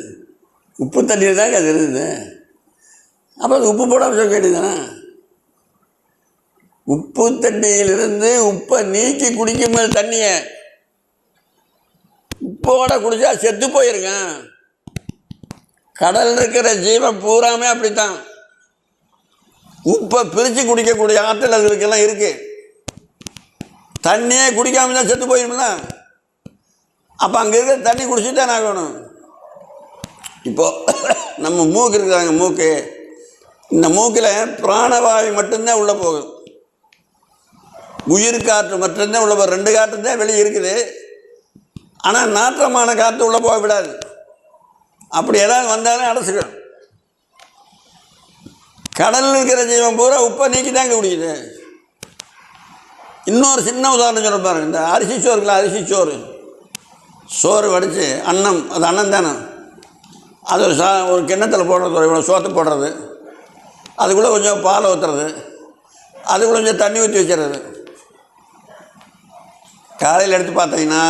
[SPEAKER 1] உப்பு தண்ணியில் தானே அது இருக்குது. அப்போ அது உப்பு போடாமல் சொல்ல வேண்டியதானே. உப்பு தண்ணியிலிருந்து உப்பை நீக்கி குடிக்கும்போது தண்ணியை உப்போட குடித்தா செத்து போயிருங்க. கடல் இருக்கிற ஜீவன் பூராமே அப்படித்தான். உப்பை பிரித்து குடிக்கக்கூடிய ஆற்றல் அதுக்கெல்லாம் இருக்கு. தண்ணியே குடிக்காம தான் செத்து போயிடும்ல. அப்போ அங்கே இருக்கிற தண்ணி குடிச்சுதான் ஆகணும். இப்போது நம்ம மூக்கு இருக்கிறாங்க, மூக்கு, இந்த மூக்கில் பிராணவாயு மட்டும்தான் உள்ளே போகும். உயிர் காற்று மட்டும்தான் உள்ள போகும். 2 காற்று தான் வெளியே இருக்குது. ஆனால் நாற்றமான காற்று உள்ளே போக விடாது. அப்படி ஏதாவது வந்தாலும் அடைச்சிடும். கடலில் இருக்கிற ஜீவன் பூரா உப்பை நீக்கி தாங்க குடிக்குது. இன்னொரு சின்ன உதாரணம் சொல்ல பாருங்க. இந்த அரிசி சோறுக்குள்ள அரிசி சோறு வடித்து அன்னம், அது அன்னம் தானே, அது ஒரு கிண்ணத்தில் போடுறது, இவ்வளோ சோத்தை போடுறது, அதுக்குள்ளே கொஞ்சம் பால் ஊற்றுறது, அதுக்குள்ளே கொஞ்சம் தண்ணி ஊற்றி வச்சுறது. காலையில் எடுத்து பார்த்தீங்கன்னா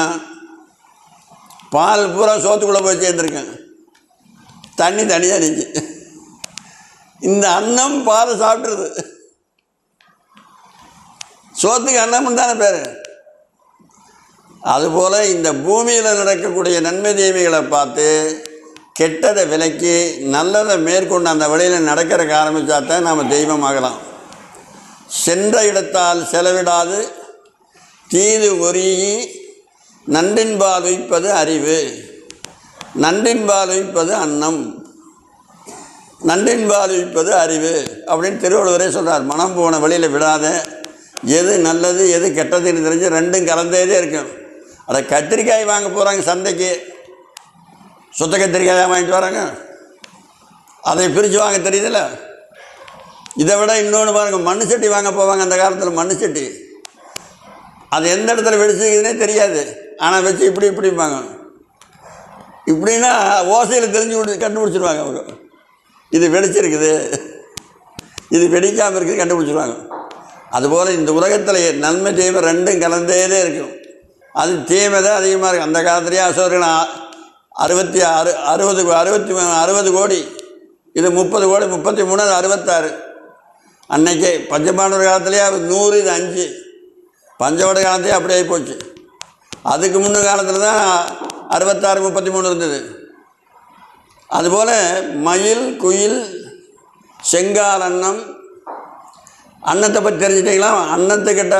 [SPEAKER 1] பால் பூரா சோத்துக்குள்ளே போய் சேர்ந்துருக்கேன், தண்ணி தனியாக நிற்கி. இந்த அன்னம் பாலை சாப்பிட்றது. சோத்துக்கு அன்னம்னு தானே பேர். அதுபோல் இந்த பூமியில் நடக்கக்கூடிய நன்மை தீமைகளை பார்த்து கெட்டதை விலக்கி நல்லதை மேற்கொண்டு அந்த வழியில் நடக்கிறதுக்கு ஆரம்பித்தாத்தான் நாம் தெய்வமாகலாம். சென்ற இடத்தால் செலவிடாது தீது ஒரியி நன்றின்பால் உய்ப்பது அறிவு, நன்றின்பால் உய்ப்பது அன்னம், நன்றின்பால் உய்ப்பது அறிவு அப்படின்னு திருவள்ளுவரே சொல்கிறார். மனம் போன வழியில் விடாத, எது நல்லது எது கெட்டதுன்னு தெரிஞ்சு 2ம் கலந்தே இருக்கும். அதை கத்திரிக்காய் வாங்க போகிறாங்க சந்தைக்கு, சுத்த கத்திரிக்காயாக வாங்கிட்டு வராங்க, அதை பிரித்து வாங்க தெரியுதில்ல. இதை விட இன்னொன்று பாருங்கள், மண்ணு சட்டி வாங்க போவாங்க. அந்த காலத்தில் மண்ணு சட்டி, அது எந்த இடத்துல வெடிச்சுக்குதுன்னே தெரியாது. ஆனால் வச்சு இப்படிம்பாங்க. இப்படின்னா ஓசையில் தெரிஞ்சு கண்டுபிடிச்சிருவாங்க அவங்க. இது வெடிச்சிருக்குது, இது வெடிக்காமல் இருக்குது கண்டுபிடிச்சிருவாங்க. அதுபோல் இந்த உலகத்தில் நன்மை தீமை 2ம் கலந்தே இருக்கும். அது தீமை தான் அதிகமாக இருக்குது. அந்த காலத்துலேயே அசோகர்கள் 60 கோடி, இது 30 கோடி, 33, அது 66. அன்னைக்கே பஞ்சபாண்டவர் காலத்துலேயே 100, இது 5. பஞ்சவட காலத்தையே அப்படி ஆகி போச்சு. அதுக்கு முன்ன காலத்தில் தான் 66, 33 இருந்தது. அதுபோல் மயில், குயில், செங்கால் அன்னம், அன்னத்தை பற்றி தெரிஞ்சுட்டிங்களா? அன்னத்துக்கிட்ட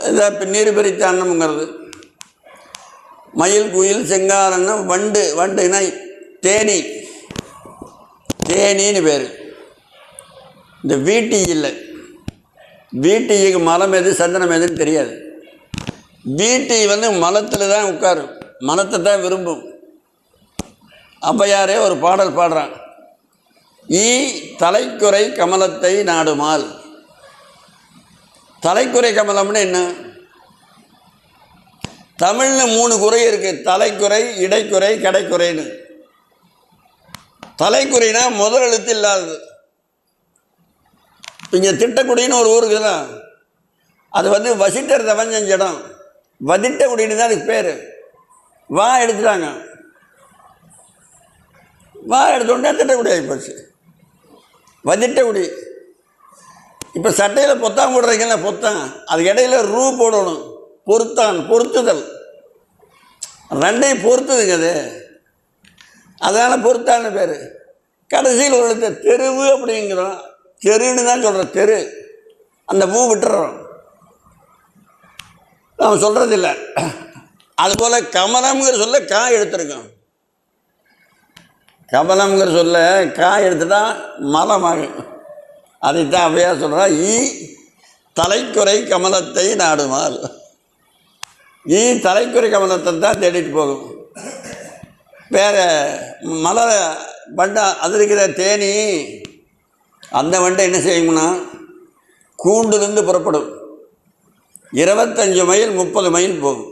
[SPEAKER 1] இதை நீர் பிரித்த அன்னம்ங்கிறது. மயில், குயில், செங்கால் அன்னம், வண்டுனா தேனின்னு பேர். இந்த வீட்டி இல்லை, வீட்டிக்கு மலம் எது சந்தனம் எதுன்னு தெரியாது. வீட்டி மலத்தில் தான் உட்காரும், மலத்தை தான் விரும்பும். அப்போ யாரே ஒரு பாடல் பாடுறான், ஈ தலைக்குறை கமலத்தை நாடுமால். தலைக்குறை கமலம்னு என்ன? தமிழில் 3 குறை இருக்குது, தலைக்குறை, இடைக்குறை, கடைக்குறைன்னு. தலைக்குறைனா முதல் எழுத்து இல்லாதது. இங்கே திட்டக்குடின்னு ஒரு ஊருக்கு தான், அது வசிட்டர் தவம் செஞ்ச இடம். வதிட்டக்குடின்னு தான் அதுக்கு பேர். வா எடுத்துட்டாங்க, வா எடுத்தோடனே திட்டக்குடி ஆகி போச்சு, வதிட்டக்குடி. இப்போ சட்டையில் பொத்தான் போடுறீங்கல்ல, பொத்தான், அதுக்கு இடையில ரூ போடணும். பொருத்துதல் 2ஐயும் பொறுத்துதுங்க அது, அதனால் பொறுத்தான்னு பேர். கடைசியில் ஒரு தெருவு அப்படிங்கிறோம், தெருன்னு தான் சொல்கிறோம், தெரு. அந்த பூ விட்டுறோம், நாம் சொல்கிறதில்ல. அதுபோல் கமலம்ங்கிற சொல்ல காய் எடுத்துருக்கோம். கமலம்ங்கிற சொல்ல காய் எடுத்துட்டா மலமாகும். அதைத்தான் அவையா சொல்கிறா, ஈ தலைக்குறை கமலத்தை நாடுமால். ஈ தலைக்குறை கமலத்தை தான் தேடிட்டு போகும். வேறு மலர் வண்டை, அது இருக்கிற தேனி, அந்த வண்டை என்ன செய்யும்னா கூண்டுலேருந்து புறப்படும். 25 மைல் 30 மைல் போகும்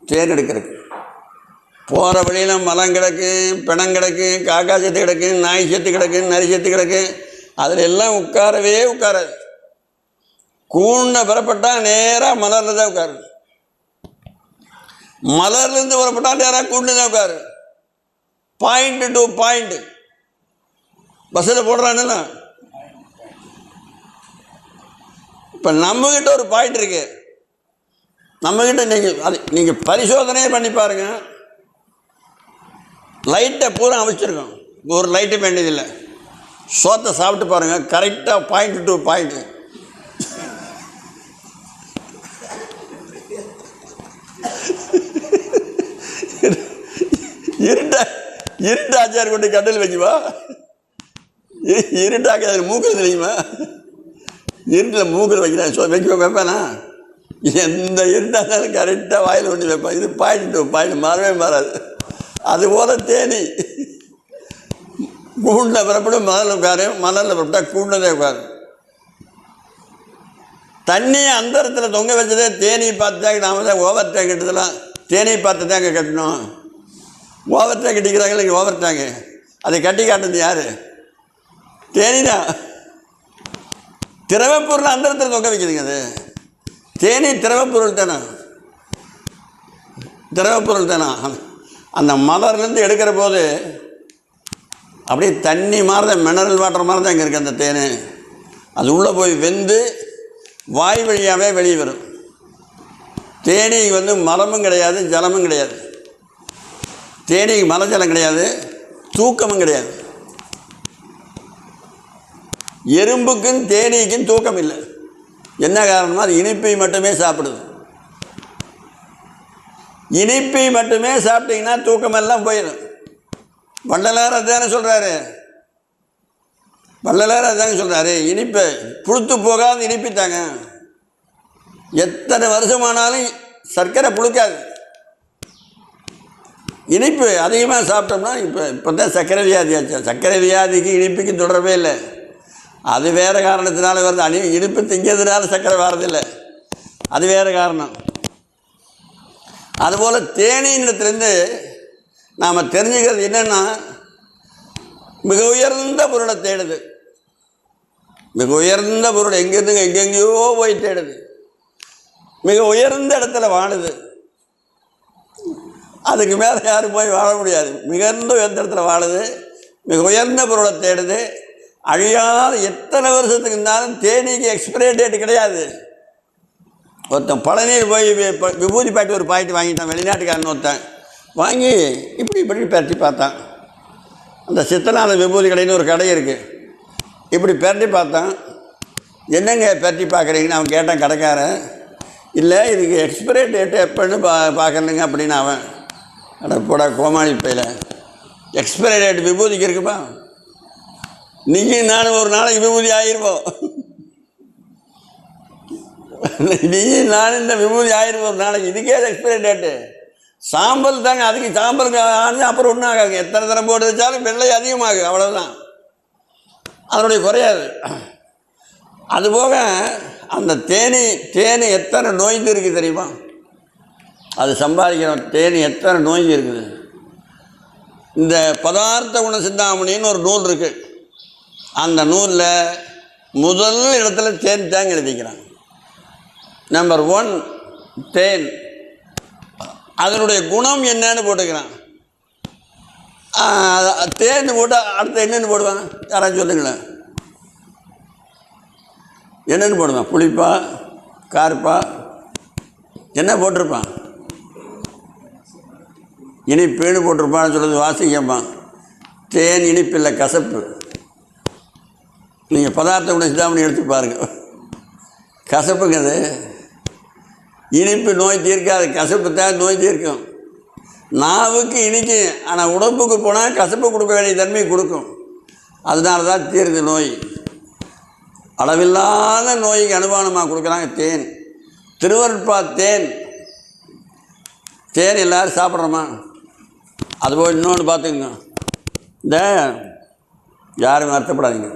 [SPEAKER 1] தேன் எடுக்கிறதுக்கு. போகிற வழியில் மலம் கிடக்கு, பிணம் கிடக்கு, காக்கா செத்து கிடக்கு, நாய் செத்து கிடக்கு, நரி செத்து கிடக்கு. அதில் எல்லாம் உட்காரவே உட்காராது. கூண்டை புறப்பட்டால் நேராக மலரில் தான் உட்காரு, மலர்லேருந்து புறப்பட்டால் நேராக கூண்டு தான் உட்காரு. பாயிண்ட் டு பாயிண்ட் பஸ்ஸில் போடுறானுல. இப்போ நம்மக்கிட்ட ஒரு பாயிண்ட் இருக்கு, நம்மக்கிட்ட நீங்கள் பரிசோதனையே பண்ணி பாருங்க. லைட்டை பூரா அமைச்சிருக்கோம், ஒரு லைட்டு வேண்டியதில்லை. சோத்தை சாப்பிட்டு பாருங்கள், கரெக்டாக பாயிண்ட் டு பாயிண்ட்டு. இருட்டாச்சார் கொண்டு கட்டில் வைக்குவா, இருட்டாக்க அதில் மூக்கில் தெரியுமா? இருட்டில் மூக்கில் வைக்கிறேன் வைப்பேனா? எந்த இருட்டாக இருந்தாலும் கரெக்டாக வாயில் ஒன்று வைப்பேன். இது பாயிண்ட் டு பாயிண்ட், மாறவே மாறாது. அதுபோல் தேனி கூண்டில் பிறப்படும் மணலில் உட்காரு, மணலில் பிறப்பட்டா கூண்டதே உட்காரு. தண்ணியை அந்த இடத்துல தொங்க வச்சதே தேனியை பார்த்து தான் நாம தான் ஓவர் டேங்க் கட்டுதலாம். தேனியை பார்த்து தாங்க கட்டணும். ஓவர் டேங்க் கட்டிக்கிறாங்களே, இங்கே ஓவர் டேங்கு அதை கட்டி காட்டுறது யார்? தேனிதான். திரவப்பொருள் அந்த இடத்துல தொங்க வைக்குதுங்க. அது தேனி திரவப்பொருள் தானே, திரவப்பொருள் தானே. அந்த மலர்லேருந்து எடுக்கிற போது அப்படியே தண்ணி மாதிரி தான், மினரல் வாட்டர் மாதிரி தான் இங்கே இருக்குது அந்த தேன். அது உள்ளே போய் வெந்து வாய் வழியாகவே வெளியே வரும். தேனீக்கு வந்து மலமும் கிடையாது, ஜலமும் கிடையாது. தேனீக்கு மலஜலம் கிடையாது, தூக்கமும் கிடையாது. எறும்புக்கும் தேனீக்கும் தூக்கம் இல்லை. என்ன காரணமாக? அது இனிப்பை மட்டுமே சாப்பிடுது. இனிப்பை மட்டுமே சாப்பிட்டீங்கன்னா தூக்கமெல்லாம் போயிடும். வள்ளலார் அதுதானே சொல்கிறாரு, வள்ளலார் அதுதாங்க சொல்கிறாரு, இனிப்பை புழுத்து போகாத இனிப்பித்தாங்க. எத்தனை வருஷமானாலும் சர்க்கரை புழுக்காது. இனிப்பு அதிகமாக சாப்பிட்டோம்னா இப்போ தான் சர்க்கரை வியாதி ஆச்சு. சர்க்கரை வியாதிக்கு இனிப்புக்கு தொடர்பே இல்லை. அது வேறு காரணத்தினால வருது. இனிப்பு திங்கிறதுனால சர்க்கரை வர்றதில்லை, அது வேறு காரணம். அதுபோல் தேனியிடத்துலேருந்து நாம் தெரிஞ்சுக்கிறது என்னென்னா, மிக உயர்ந்த பொருளை தேடுது. மிக உயர்ந்த பொருள் எங்கேருந்துங்க எங்கெங்கேயோ போய் தேடுது. மிக உயர்ந்த இடத்துல வாழுது. அதுக்கு மேலே யாரும் போய் வாழ முடியாது. மிகுந்த உயர்ந்த இடத்துல வாழுது, மிக உயர்ந்த பொருளை தேடுது. அழியாத எத்தனை வருஷத்துக்கு இருந்தாலும் தேனிக்கு எக்ஸ்பிரே டேட் கிடையாது. ஒருத்தன் பழனியில் போய் விபூதி பாக்கெட் ஒரு பாக்கெட் வாங்கிட்டான், வெளிநாட்டுக்காரன் ஒருத்தன் வாங்கி இப்படி பெரட்டி பார்த்தான். அந்த சித்தநாத விபூதி கடைன்னு ஒரு கடை இருக்குது. இப்படி பெரட்டி பார்த்தான். என்னங்க பெரட்டி பார்க்குறீங்கன்னு அவன் கேட்டான் கடைக்காரன். இல்லை, இதுக்கு எக்ஸ்பிரே டேட்டு எப்போன்னு பார்க்கணுங்க அப்படின்னு. அவன் அட போடா கோமாளி பையில், எக்ஸ்பிரே டேட் விபூதிக்கு இருக்குப்பா. நீங்கள் நானும் ஒரு நாளைக்கு விபூதி ஆகிருப்போம். நீயும் நானும் இந்த விபூதி ஆகிருப்போம் ஒரு நாளைக்கு. இதுக்கே எக்ஸ்பிரே டேட்டு. சாம்பல் தாங்க, அதுக்கு சாம்பலுக்கு ஆனது அப்புறம் ஒன்றும் ஆகாது. எத்தனை தரம் போட்டு வச்சாலும் வெள்ளை அதிகமாகும், அவ்வளோதான். அதனுடைய குறையாது. அதுபோக அந்த தேனி எத்தனை நோய்ந்து இருக்குது தெரியுமா? அது சம்பாதிக்கிறோம். தேனி எத்தனை நோய்ந்து இருக்குது. இந்த பதார்த்த குண சிந்தாமணின்னு ஒரு நூல் இருக்குது. அந்த நூலில் முதல் இடத்துல தேன் தாங்க எழுதிக்கிறாங்க. நம்பர் 1 தேன். அதனுடைய குணம் என்னன்னு போட்டுக்கிறான். தேன் போட்டால் அடுத்து என்னென்னு போடுவாங்க? யாராச்சும் சொல்லுங்களேன், என்னென்னு போடுவான்? புளிப்பா, கார்ப்பா, என்ன போட்டிருப்பான்? இனிப்புன்னு போட்டிருப்பான்னு சொல்கிறது வாசிக்கப்பான். தேன் இனிப்பில்லை, கசப்பு. நீங்கள் பதார்த்த குண சிந்தாமணி எடுத்து பாருங்கள், கசப்புங்கிறது. இனிப்பு நோய் தீர்க்காது, கசப்பு தான் நோய் தீர்க்கும். நாவுக்கு இனிக்கும், ஆனால் உடம்புக்கு போனால் கசப்பு கொடுக்க வேண்டிய தன்மை கொடுக்கும். அதனால தான் தீர்ந்து நோய். அளவில்லாத நோய்க்கு அனுமானமாக கொடுக்குறாங்க தேன். திருவருட்பா தேன். தேன் எல்லோரும் சாப்பிட்றோமா? அதுபோல் இன்னொன்று பார்த்துக்குங்க. இந்த யாரும் வருத்தப்படாதீங்க,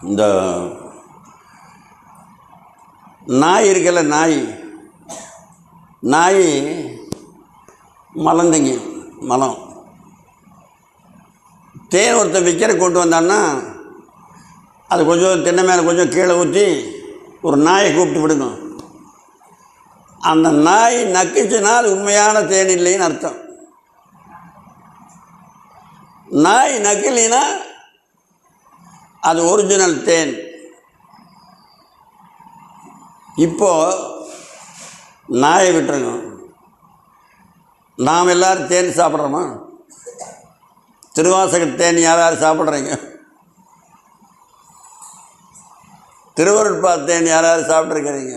[SPEAKER 1] இந்த நாய் இருக்கல, நாய் மலந்தங்க மலம். தேன் ஒருத்தர் விற்கிற கொண்டு வந்தான்னா அது கொஞ்சம் தென்னை மேலே கொஞ்சம் கீழே ஊற்றி ஒரு நாயை கூப்பிட்டு விடுங்க. அந்த நாய் நக்குச்சுன்னா அது உண்மையான தேன் இல்லைன்னு அர்த்தம். நாய் நக்கலினா அது ஒரிஜினல் தேன். இப்போது நாயை விட்டுருங்க. நாம் எல்லோரும் தேன் சாப்பிட்றோமா? திருவாசக தேன் யார் சாப்பிட்றீங்க? திருவருட்பா தேன் யார் சாப்பிட்ருக்கிறீங்க?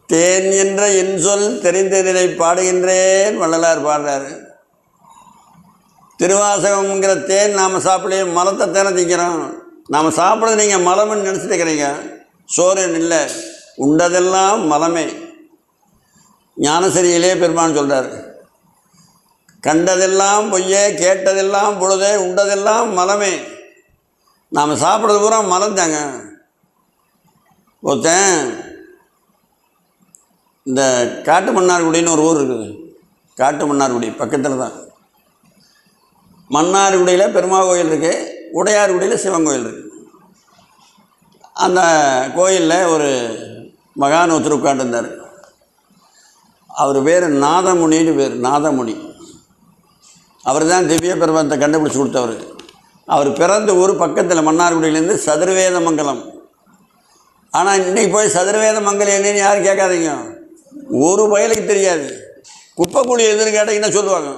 [SPEAKER 1] தேன் என்ற இன்சொல் தெரிந்ததினை பாடுகின்றேன் வள்ளலார் பாடுறாரு. திருவாசகம்ங்கிற தேன் நாம் சாப்பிடலையே, மரத்தை தேனை திங்கிறோம். நாம் சாப்பிட்றது நீங்கள் மலம்னு நினச்சிட்டு இருக்கிறீங்க. சோறுன்னு இல்லை, உண்டதெல்லாம் மலமே. ஞானசரியிலே பெருமான் சொல்கிறார், கண்டதெல்லாம் பொய்யே, கேட்டதெல்லாம் பொழுதே, உண்டதெல்லாம் மலமே. நாம் சாப்பிட்றது பூரா மலம் தாங்க. ஒருத்தன் இந்த காட்டு மன்னார்குடின்னு ஒரு ஊர் இருக்குது. காட்டு மன்னார்குடி பக்கத்தில் தான். மன்னார்குடியில் பெருமாள் கோயில் இருக்குது, உடையார்குடியில் சிவன் கோயில் இருக்குது. அந்த கோயிலில் ஒரு மகான் ஒருத்தர் உட்காந்துருந்தார். அவர் பேர் நாதமுனின்னு பேர். நாதமுனி அவர் தான் திவ்ய பிரபந்தத்தை கண்டுபிடிச்சி கொடுத்தவர். அவர் பிறந்த ஊர் பக்கத்தில் மன்னார்குடியிலேருந்து சதுர்வேதமங்கலம். ஆனால் இன்றைக்கி போய் சதுர்வேதமங்கலம் என்னன்னு யாரும் கேட்காதீங்க, ஒரு வயலுக்கு தெரியாது. குப்பைக்குழி எதுன்னு கேட்டிங்கன்னா சொல்லுவாங்க.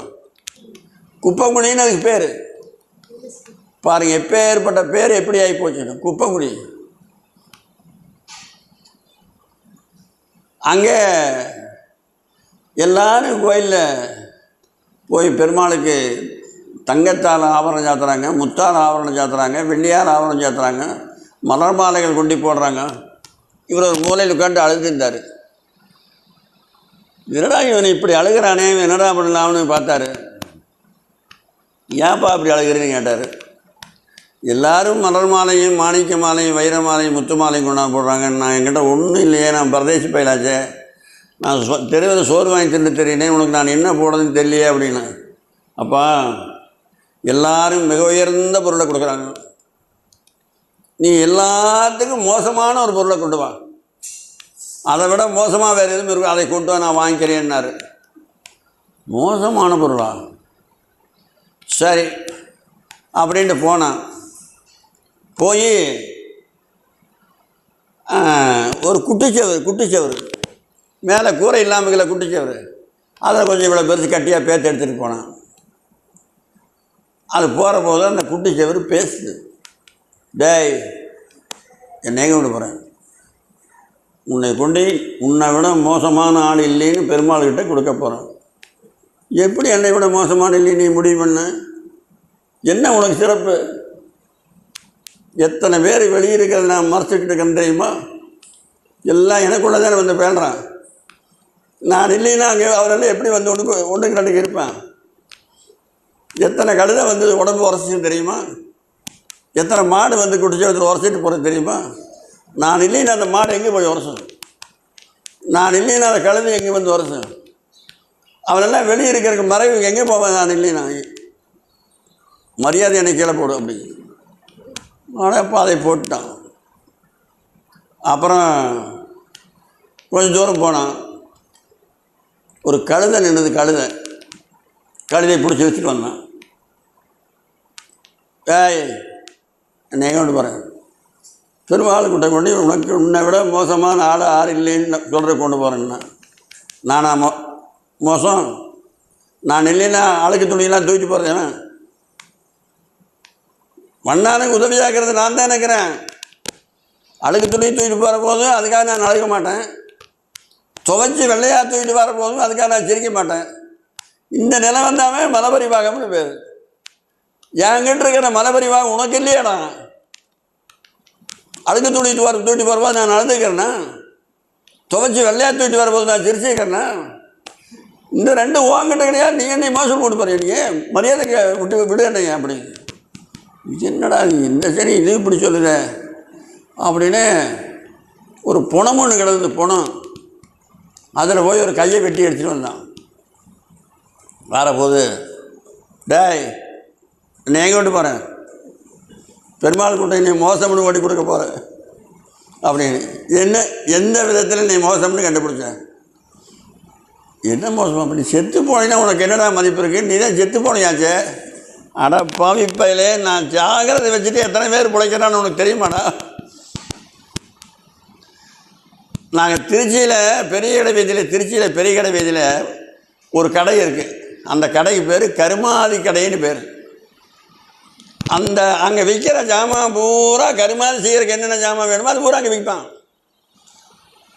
[SPEAKER 1] குப்பைக்குழின்னு அதுக்கு பேர். பாருங்கள், எப்பேற்பட்ட பேர் எப்படி ஆகி போச்சு குப்பைக்குழி. அங்கே எல்லாரும் கோயிலில் போய் பெருமாளுக்கு தங்கத்தால் ஆபரணம் சாத்துறாங்க, முத்தால் ஆபரணம் சாத்துறாங்க, வெள்ளியால் ஆபரணம் சாத்துறாங்க, மலர் மாலைகள் கொண்டு போடுறாங்க. இவர் ஒரு மூலையில் உட்காந்து அழுதுருந்தார். என்னடா இவன் இப்படி அழுகிறானே, என்னடா பண்ணலாம்னு பார்த்தாரு. ஏன்ப்பா அப்படி அழுகிறேன்னு கேட்டார். எல்லோரும் மலர் மாலையும் மாணிக்க மாலையும் வைர மாலையும் முத்து மாலையும் கொண்டாந்து போடுறாங்க. நான் என்கிட்ட ஒன்றும் இல்லையே, நான் பரதேசி பயிலாச்சே, நான் தெருவில் சோறு வாங்கி தின்னு தெரியினேன், உனக்கு நான் என்ன போடுறதுன்னு தெரியலையே அப்படின்னு. அப்பா, எல்லாரும் மிக உயர்ந்த பொருளை கொடுக்குறாங்க, நீ எல்லாத்துக்கும் மோசமான ஒரு பொருளை கொண்டு வா, அதை விட மோசமாக வேறு எதுவும் இருக்கும், அதை கொண்டு வா, நான் வாங்கிக்கிறேன்னாரு. மோசமான பொருளா? சரி அப்படின்ட்டு போனான். போய் ஒரு குட்டிச்சவர் மேலே கூரை இல்லாமல் குட்டிச்சவர், அதில் கொஞ்சம் இவ்வளோ பெருசு கட்டியாக பேத்து எடுத்துகிட்டு போனான். அது போகிற போது அந்த குட்டிச்சவர் பேசுது, டேய் என்னை எங்கே விட போகிறேன், உன்னை கொண்டு உன்னை விட மோசமான ஆள் இல்லைன்னு பெருமாள்கிட்ட கொடுக்க போகிறேன். எப்படி என்னை விட மோசமான இல்லை நீ முடிவு பண்ண? என்ன உனக்கு சிறப்பு? எத்தனை பேர் வெளியிருக்கிறது நான் மறைச்சிக்கிட்டு இருக்கேன் தெரியுமா? எல்லாம் எனக்குள்ள தானே வந்து பேசுகிறான். நான் இல்லைன்னா அங்கே அவரெல்லாம் எப்படி வந்து ஒன்றுக்கு ரெண்டுக்கு இருப்பேன்? எத்தனை கழுதை வந்து உடம்பு உரைச்சின்னு தெரியுமா? எத்தனை மாடு வந்து குடிச்சு உரைச்சிட்டு போகிறது தெரியுமா? நான் இல்லைன்னா அந்த மாடு எங்கே போய் உரைச்சும், நான் இல்லைன்னா அந்த கழுதை எங்கே வந்து உரைச்சும், அவனெல்லாம் வெளியே இருக்கிறதுக்கு மறைவு எங்கே போவேன்? நான் இல்லைன்னா மரியாதை என்னை கீழே போடும் அப்படி. ஆனால் அப்போ அதை போட்டுட்டான். அப்புறம் கொஞ்சம் தூரம் போனான். ஒரு கழுதை நின்றுது. கழுதையை பிடிச்சி வச்சுட்டு வந்தான். ஏய் என்னை எங்கே கொண்டு போகிறேன்? பெருமாள் கிட்ட கொண்டு உனக்கு உன்னை விட மோசமான ஆள் இல்லைன்னு சொல்கிற கொண்டு போகிறேன்னா, நானா மோசம்? நான் இல்லைன்னா அழுக்கு துணியெல்லாம் தூக்கிட்டு போகிறேன். மண்ணானுக்கு உதவியாகிறது நான் தான் நினைக்கிறேன். அழுக்கு துணி தூக்கிட்டு போகிற போதும் அதுக்காக நான் அழுக மாட்டேன். துவைச்சி வெள்ளையாக தூக்கிட்டு வர போதும் அதுக்காக நான் சிரிக்க மாட்டேன். இந்த நிலை வந்தாமல் மலபரிவாகம்னு பேர். என்கிட்ட இருக்கிற மலபரிவாகம் உனக்கு இல்லையாடா? அழுக்கு தூக்கிட்டு போகிற போது நான் அழுதுக்கிறேன்னா, துவைச்சி வெள்ளையாக தூக்கிட்டு வரபோது நான் சிரிச்சுக்கிறேன்னா, இந்த ரெண்டு வாங்கிட்ட கிடையாது. நீ என்னை மோசம் போட்டு போகிறீங்க, நீங்கள் மரியாதைக்கு விடு என்னைங்க அப்படி. இது என்னடா இந்த சரி இது இப்படி சொல்லுத அப்படின்னு ஒரு புணம் ஒன்று கிடந்தது. புணம் அதில் போய் ஒரு கையை வெட்டி எடுத்துகிட்டு வந்தான். வரப்போது, டேய் என்னை எங்கே விட்டு போகிறேன்? பெருமாள் கூட்ட நீ மோசம்னு ஓட்டி கொடுக்க போகிற அப்படின்னு. என்ன எந்த விதத்தில் நீ மோசம்னு கண்டுபிடிச்சேன்? என்ன மோசம்? அப்படி செத்து போனீங்கன்னா உனக்கு என்னடா மதிப்பு இருக்குது? நீ தான் செத்து போனியாச்சே. அட பாவிப்பையிலே, நான் ஜாகிரதை வச்சுட்டு எத்தனை பேர் பிழைக்கிறான்னு உனக்கு தெரியுமாடா? நாங்கள் திருச்சியில் பெரிய கடை வீதியில் ஒரு கடை இருக்குது. அந்த கடைக்கு பேர் கருமாதி கடைன்னு பேர். அந்த அங்கே விற்கிற ஜாமான் பூரா கருமாதி செய்கிறதுக்கு என்னென்ன ஜாமான் வேணுமோ அது பூரா அங்கே விற்பான்.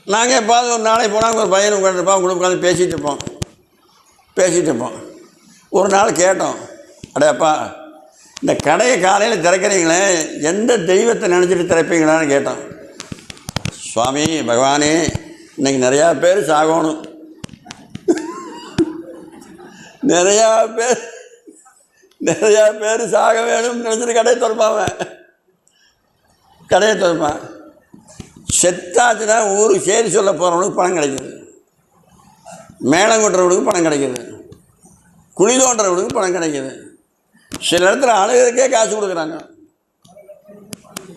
[SPEAKER 1] நாங்கள் எப்பாவது ஒரு நாளைக்கு போனால் ஒரு பையனை உட்காந்துருப்போம், உங்களுக்கு உட்காந்து பேசிகிட்டு இருப்போம். ஒரு நாள் கேட்டோம், அடையப்பா இந்த கடையை காலையில் திறக்கிறீங்களே எந்த தெய்வத்தை நினச்சிட்டு திறப்பீங்களான்னு கேட்டோம். சுவாமி பகவானே இன்றைக்கி நிறையா பேர் சாகணும், நிறையா பேர் சாக வேணும்னு நினச்சிட்டு கடையை திறப்பான். செத்தாச்சுன்னா ஊருக்கு சேரி சொல்ல போகிறவனுக்கு பணம் கிடைக்கிது, மேளம் கொட்டுறவனுக்கு பணம் கிடைக்கிது, குழி தோன்றவனுக்கு பணம் கிடைக்கிது. சில இடத்துல அழகிறதுக்கே காசு கொடுக்குறாங்க,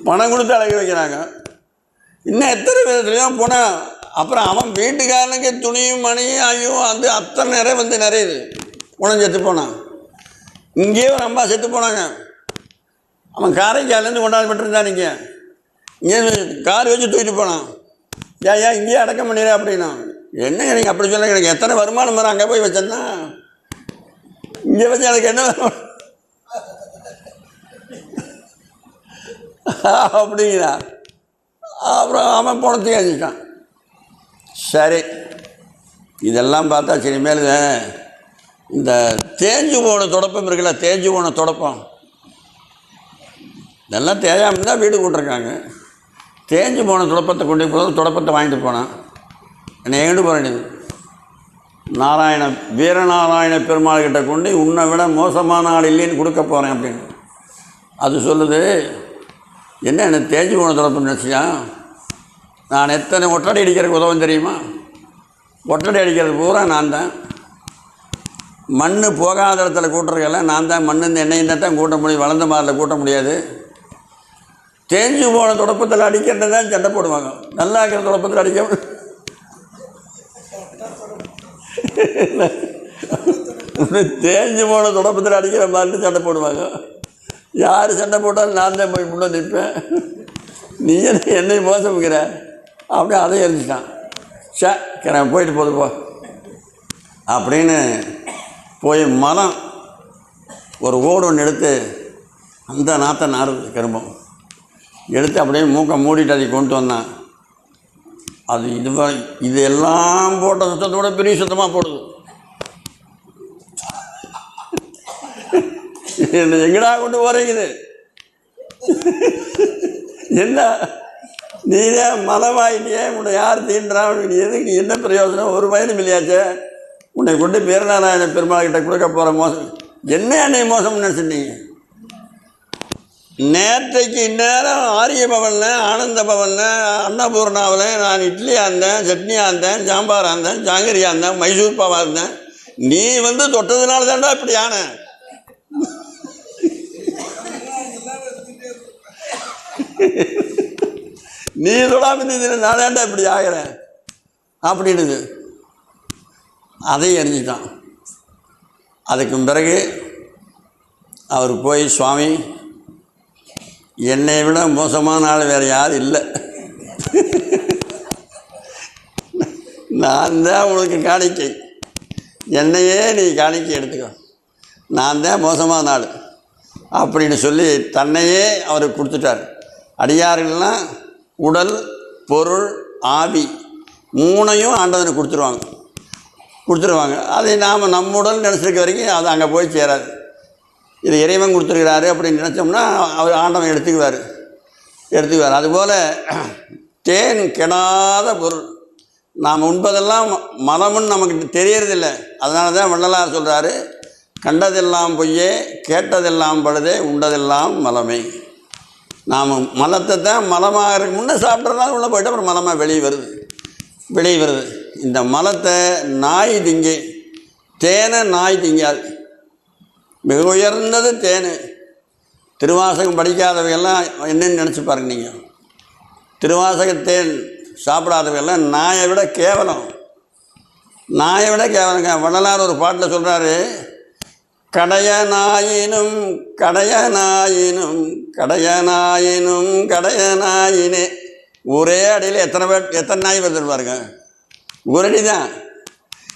[SPEAKER 1] பணம் கொடுத்து அழகு வைக்கிறாங்க. இன்னும் எத்தனை விதத்துலையும் போனால் அப்புறம் அவன் வீட்டுக்காரனுக்கு துணியும் மணியும் ஐயோ அது அத்தனை நிறையுது. உணவு செத்து போனான். இங்கேயே ஒரு அம்பா செத்து போனாங்க. அவன் காரைக்காலேருந்து கொண்டாந்து நீங்கள் இங்கே கார் வச்சு தூக்கிட்டு போனான். ஏன் இங்கேயே அடக்கம் பண்ணிடுற அப்படின்னா, என்னங்க நீங்கள் அப்படி சொல்ல, எனக்கு எத்தனை வருமானம் வரும் அங்கே போய் வச்சேன்னா, இங்கே வச்சு எனக்கு என்ன வருமானம் அப்படிங்கிறா. அப்புறம் அவன் பணத்தையும் அழிச்சிட்டான். சரி, இதெல்லாம் பார்த்தா சரி மேலே இந்த தேஞ்சு போன தொடப்பம் இருக்குல்ல, தேஞ்சு போன தொடப்பம் இதெல்லாம் தேயாமல் தான் வீடு கூட்டிருக்காங்க. தேஞ்சு போன தொடப்பத்தை கொண்டு போய் தொடப்பத்தை வாங்கிட்டு போனான். என்னை எங்கிட்டு போக வேண்டியது வீரநாராயண பெருமாள் கிட்ட கொண்டு உன்னை விட மோசமான ஆள் இல்லைன்னு கொடுக்க போகிறேன் அப்படின்னு. அது சொல்லுது, என்ன தேஞ்சு போன தொடப்பம் நினச்சியா, நான் எத்தனை ஒட்டடை அடிக்கிறதுக்கு உதவும் தெரியுமா? ஒட்டடை அடிக்கிறது பூரா நான் தான். மண் போகாத இடத்துல கூட்டுறதுக்கெல்லாம் நான் தான். மண் இந்த எண்ணெய் தான் கூட்ட முடியும், வளர்ந்த மாதிரில் கூட்ட முடியாது. தேஞ்சு போன தொடப்பத்தில் அடிக்கிறது தான் சண்டை போடுவாங்க. நல்லா இருக்கிற தொடப்பத்தில் அடிக்க தேஞ்சு போன தொடப்பத்தில் அடிக்கிற மாதிரி சண்டை போடுவாங்க. யார் சண்டை போட்டாலும் நான் தான் போய் முன்னே நிற்பேன். நீ என்னை மோசம்ங்கிற அப்படியே அதை எரிஞ்சிட்டான். நான் போயிட்டு போது போ அப்படின்னு போய் மரம் ஒரு ஓடு ஒன்று எடுத்து அந்த நாற்றை நாறுது கரும்பம் எடுத்து அப்படியே மூக்கை மூடிட்டு அதை கொண்டு வந்தான். அது இது எல்லாம் போட்ட சுத்தத்தோட பெரிய சுத்தமாக போடுது. என்ன எங்கடா கொண்டு போகிறீங்குது? என்ன நீனே மலமாயிட்டியே, உன்னை யார் தீண்டான்? நீ எதுக்கு என்ன பிரயோஜனம்? ஒரு பயனும் இல்லையாச்சே. உன்னை கொண்டு வீரநாராயண பெருமாள் கிட்ட கொடுக்க போகிற மோசம் என்ன? என்னை மோசம்னு நினச்சிட்டீங்க. நேற்றைக்கு இந்நேரம் ஆரிய பவனில், ஆனந்த பவனில், அன்னபூர்ணாவில் நான் இட்லியாக இருந்தேன், சட்னியாக இருந்தேன், சாம்பாராக இருந்தேன், ஜாங்கிரியாக இருந்தேன், மைசூர் பாவாக இருந்தேன். நீ தொட்டதுனால தான்டா இப்படி ஆன. நீ தொடாமல் நான் தான்டா இப்படி ஆகிறேன் அப்படின்னுது. அதையும் எரிஞ்சிட்டான். அதுக்கு பிறகு அவர் போய், சுவாமி என்னை விட மோசமான ஆள் வேறு யாரும் இல்லை, நான் தான் உனக்கு காணிக்கை, என்னையே நீ காணிக்கை எடுத்துக்கோ, நான் தான் மோசமான ஆள் அப்படின்னு சொல்லி தன்னையே அவருக்கு கொடுத்துட்டார். அடியார்கள்லாம் உடல், பொருள், ஆவி மூணையும் ஆண்டவனுக்கு கொடுத்துருவாங்க. அதை நாம் நம்ம உடல் நினச்சிருக்க வரைக்கும் அது அங்கே போய் சேராது. இது இறைவன் கொடுத்துருக்கிறாரு அப்படின்னு நினச்சோம்னா அவர் ஆண்டவன் எடுத்துக்குவார். அதுபோல் தேன் கெடாத பொருள் நாம் உண்பதெல்லாம் மலமுன்னு நமக்கு தெரியறதில்லை. அதனால தான் வள்ளலார் சொல்கிறாரு, கண்டதெல்லாம் பொய்யே, கேட்டதெல்லாம் பழுதே, உண்டதெல்லாம் மலமே. நாம் மலத்தை தான் மலமாக இருக்கு முன்னே சாப்பிட்றதுனால உள்ளே போய்ட்டு அப்புறம் மலமாக வெளியே வருது. இந்த மலத்தை நாய் திங்கி, தேனை நாய் திங்காது. மிக உயர்ந்தது தேன். திருவாசகம் படிக்காதவையெல்லாம் என்னென்னு நினச்சி பாருங்க. நீங்கள் திருவாசக தேன் சாப்பிடாதவையெல்லாம் நாயை விட கேவலம். வள்ளலார் ஒரு பாட்டில் சொல்கிறாரு, கடையனாயினும் கடையனாயினே. ஒரே அடியில் எத்தனை நாய் வருது பாருங்க. ஒரு அடி தான்,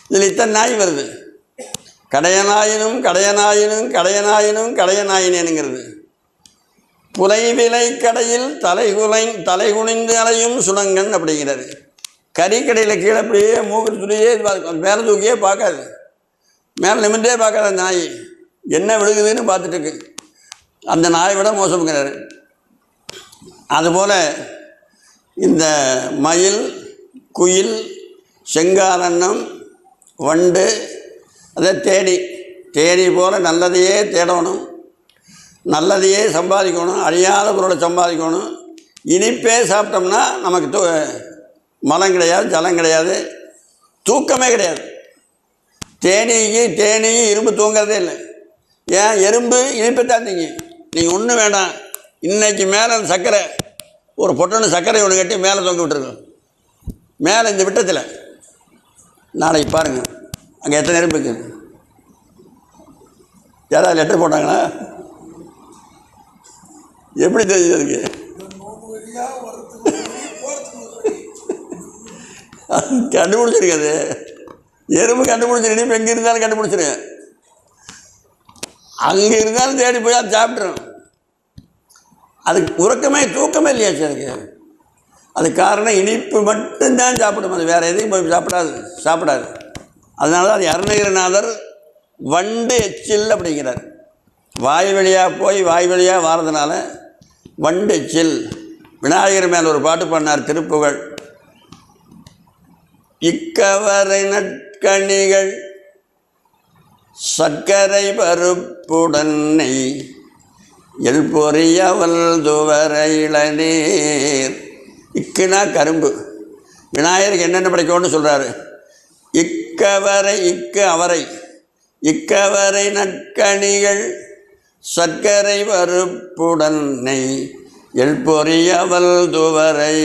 [SPEAKER 1] இதில் இத்தனை நாய் வருது. கடையனாயினும் கடையனாயினும் கடையனாயினும் கடையனாயினேனுங்கிறது. புலைவிலை கடையில் தலைகுனிந்து அலையும் சுணங்கன் அப்படிங்கிறாரு. கறிக்கடையில் கீழே அப்படியே மூக்கு துணியே மேலே தூக்கியே பார்க்காது, மேலே நிமிர்ந்தே பார்க்காத நாய் என்ன விழுகுதுன்னு பார்த்துட்டு இருக்கு. அந்த நாயை விட மோசம்ங்கிறாரு. அதுபோல் இந்த மயில், குயில், செங்காலன்னம், வண்டு, அதை தேடி போல் நல்லதையே தேடணும், நல்லதையே சம்பாதிக்கணும், அழியாத பொருளை சம்பாதிக்கணும். இனிப்பே சாப்பிட்டோம்னா நமக்கு மலம் கிடையாது, ஜலம் கிடையாது, தூக்கமே கிடையாது. தேனி இரும்பு தூங்கிறதே இல்லை. ஏன்? எறும்பு இனிப்பைத்தான் திங்கும். நீங்கள் ஒன்றும் வேண்டாம், இன்றைக்கி மேலே சர்க்கரை ஒரு பொட்டன்னு சர்க்கரை ஒன்று கட்டி மேலே தொங்க விட்டுருக்கோம், மேலே இந்த விட்டத்தில். நாளைக்கு பாருங்கள் அங்கே எத்தனை எறும்பு இருக்குது. யாராவது லெட்டர் போட்டாங்களா? எப்படி தெரிஞ்சதுக்கு? கண்டுபிடிச்சிருக்காது. எறும்பு கண்டுபிடிச்சிருக்கு. இப்போ எங்கே இருந்தாலும் கண்டுபிடிச்சிருங்க. அங்கே இருந்தாலும் தேடி போய் அது சாப்பிட்றோம். அதுக்கு உறக்கமே தூக்கமே இல்லையாச்சு அதுக்கு. அது காரணம் இனிப்பு மட்டும்தான் சாப்பிடும், அது வேறு எதையும் போய் சாப்பிடாது. அதனால தான் அது அருணகிரிநாதர் வண்டு எச்சில் அப்படிங்கிறார். வாய் வழியாக போய் வாய் வழியாக வாரதுனால வண்டு எச்சில். விநாயகர் மேலே ஒரு பாட்டு பண்ணார், திருப்புகழ். இக்கவரை நற்கணிகள் சர்க்கரை பருப்புடன்னை எல்பொறியவல் துவரை இளநீர். இக்குனா கரும்பு. விநாயகருக்கு என்னென்ன படைக்கணும்னு சொல்கிறாரு. இக்கவரை நற்கணிகள் சர்க்கரை பருப்புடன்னை எல்பொறியவல் துவரை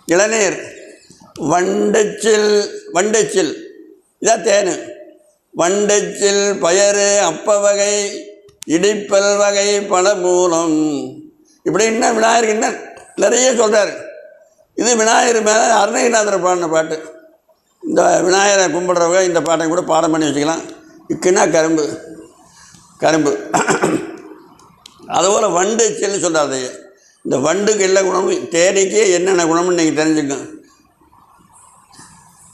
[SPEAKER 1] இளநீர். வண்டெச்சில் இதான் தேனு. வண்டெச்சில், பயறு, அப்ப வகை, இடிப்பல் வகை, பழமூலம். இப்படி இன்னும் விநாயகருக்கு இன்னும் நிறைய சொல்கிறார். இது விநாயகர் மேலே அருணகிரிநாதர் பாடின பாட்டு. இந்த விநாயகரை கும்பிட்றவங்க இந்த பாட்டை கூட பாடம் பண்ணி வச்சுக்கலாம். இக்குன்னா கரும்பு. அதுபோல் வண்டு எச்சில்னு சொல்கிறாரு. இந்த வண்டுக்கு எல்லா குணமும், தேனிக்கு என்னென்ன குணம்னு நீங்கள் தெரிஞ்சுக்கணும்.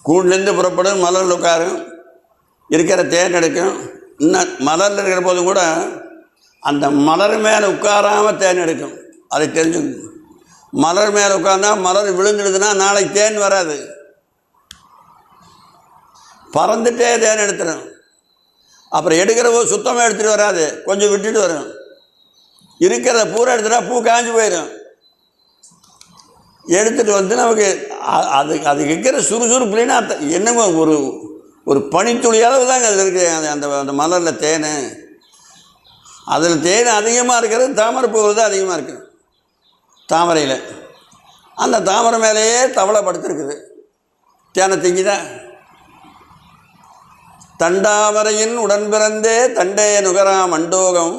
[SPEAKER 1] கூண்டுலேருந்து புறப்படும், மலரில் உட்காரும், இருக்கிற தேன் எடுக்கும். இன்னும் மலரில் இருக்கிற போதும் கூட அந்த மலர் மேலே உட்காராமல் தேன் எடுக்கும். அதை தெரிஞ்சுக்கணும். மலர் மேலே உட்கார்ந்தா மலர் விழுந்துடுதுன்னா நாளைக்கு தேன் வராது, பறந்துட்டே தேன் எடுத்துடும். அப்புறம் எடுக்கிற போது சுத்தமாக எடுத்துகிட்டு வராது, கொஞ்சம் விட்டுட்டு வரும். இருக்கிறத பூரா எடுத்துட்டா பூ காஞ்சி போயிடும். எடுத்துகிட்டு வந்து நமக்கு அது இருக்கிற சுறுசுறுப்புனா என்னமோ ஒரு பனித்துளி அளவு தாங்க அதில் இருக்குது. அந்த மலரில் தேன், அதில் தேன் அதிகமாக இருக்கிறது தாமரை பூ தான் அதிகமாக இருக்குது. தாமரையில் அந்த தாமரை மேலேயே தவளை படுத்துருக்குது, தேனை திங்கிதான். தண்டாவரையின் உடன் பிறந்தே தண்டே நுகரா மண்டோகம்,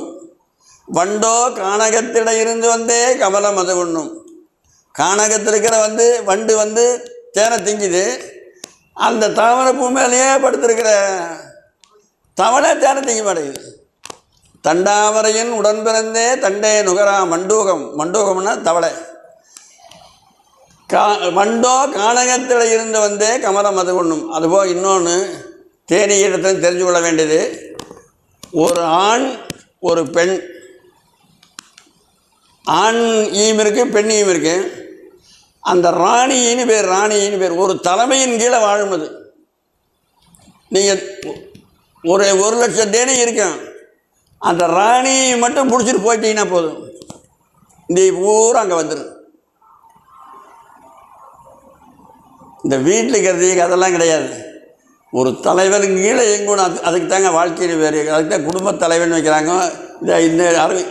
[SPEAKER 1] வண்டோ கானகத்திட இருந்து வந்தே கமலம் அது உண்ணும். கானகத்தில் இருக்கிற வண்டு தேனை திங்கிது. அந்த தாமரை பூ மேலேயே படுத்திருக்கிற தவளை தேனை திங்க மாட்டேங்குது. தண்டாவரையின் உடன் பிறந்தே தண்டே நுகரா மண்டோகம்னா தவளை. வண்டோ கானகத்தில் இருந்து வந்தே கமலம் அது ஒன்றும். அதுபோல் இன்னொன்று தேனீயிடத்தில் தெரிஞ்சு கொள்ள வேண்டியது, ஒரு ஆண் ஒரு பெண், ஆண் ஈம் இருக்குது, பெண் ஈம் இருக்குது. அந்த ராணின்னு பேர் ஒரு தலைமையின் கீழே வாழும். அது நீங்கள் ஒரு 1,00,000 தேனி இருக்கும், அந்த ராணியை மட்டும் பிடிச்சிட்டு போயிட்டீங்கன்னா போதும், இந்த ஊர் அங்கே வந்துடும். இந்த வீட்டில் இருக்கிறதுக்கு அதெல்லாம் கிடையாது. ஒரு தலைவனுக்கு கீழே எங்கூடும். அதுக்கு தாங்க வாழ்க்கையில் வேறு, அதுக்கு தான் குடும்பத் தலைவன் வைக்கிறாங்க. இந்த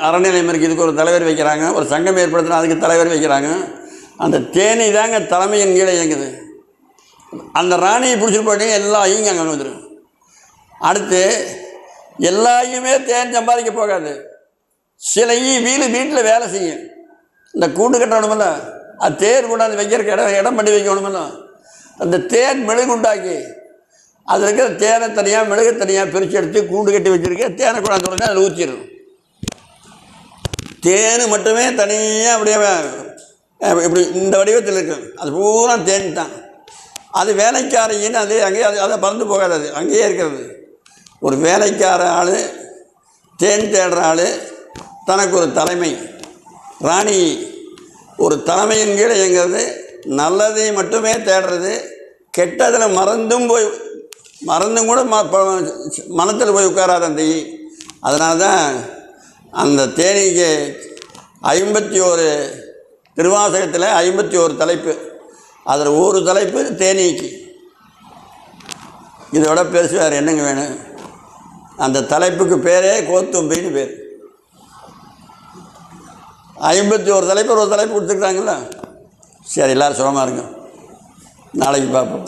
[SPEAKER 1] அறநிலையம் இருக்குது, இதுக்கு ஒரு தலைவர் வைக்கிறாங்க. ஒரு சங்கம் ஏற்படுத்தினா அதுக்கு தலைவர் வைக்கிறாங்க. அந்த தேனி தாங்க தலைமையின் கீழே இயங்குது. அந்த ராணியை பிடிச்சிட்டு போயிட்டீங்க, எல்லா ஐயும் அங்கே வந்துடும். அடுத்து எல்லாயுமே தேன் சம்பாதிக்க போகாது. சில வீட்டில் வேலை செய்யும். இந்த கூண்டு கட்டணுமில்ல, அது தேன் கொண்டாந்து வைக்கிறதுக்கு இடம் பண்ணி வைக்கணுமில்ல, அந்த தேன் மெழுகுண்டாக்கி அதில் இருக்கிற தேனை தனியாக மிளகு தனியாக பிரித்து எடுத்து கூண்டு கட்டி வச்சுருக்க தேனை கொண்டாந்து உடனே அதில் ஊற்றிடும். தேன் மட்டுமே தனியாக அப்படியே இப்படி இந்த வடிவத்தில் இருக்கும். அது பூரா தேன் தான். அது வேலைக்காரையின்னு அது அங்கேயே அதை பறந்து போகாது, அது அங்கேயே இருக்கிறது. ஒரு வேலைக்கார ஆள், தேன் தேடுற ஆள், தனக்கு ஒரு தலைமை ராணி, ஒரு தலைமையின் கீழே இயங்கிறது, நல்லதை மட்டுமே தேடுறது, கெட்டதில் மறந்தும் கூட மனத்தில் போய் உட்காராது அந்த ஈ. அதனால தான் அந்த தேனீக்கு 51 திருவாசகத்தில் 51 தலைப்பு, அதில் ஒரு தலைப்பு தேனீக்கு. இதோட பேசுவார் என்னங்க வேணும். அந்த தலைப்புக்கு பேரே கோத்தும்பின்னு பேர். 51 தலைப்பு ஒரு தலைப்பு கொடுத்துருக்குறாங்களா. சரி, எல்லோரும் சுகமாக இருங்க. நாளைக்கு பார்ப்போம்.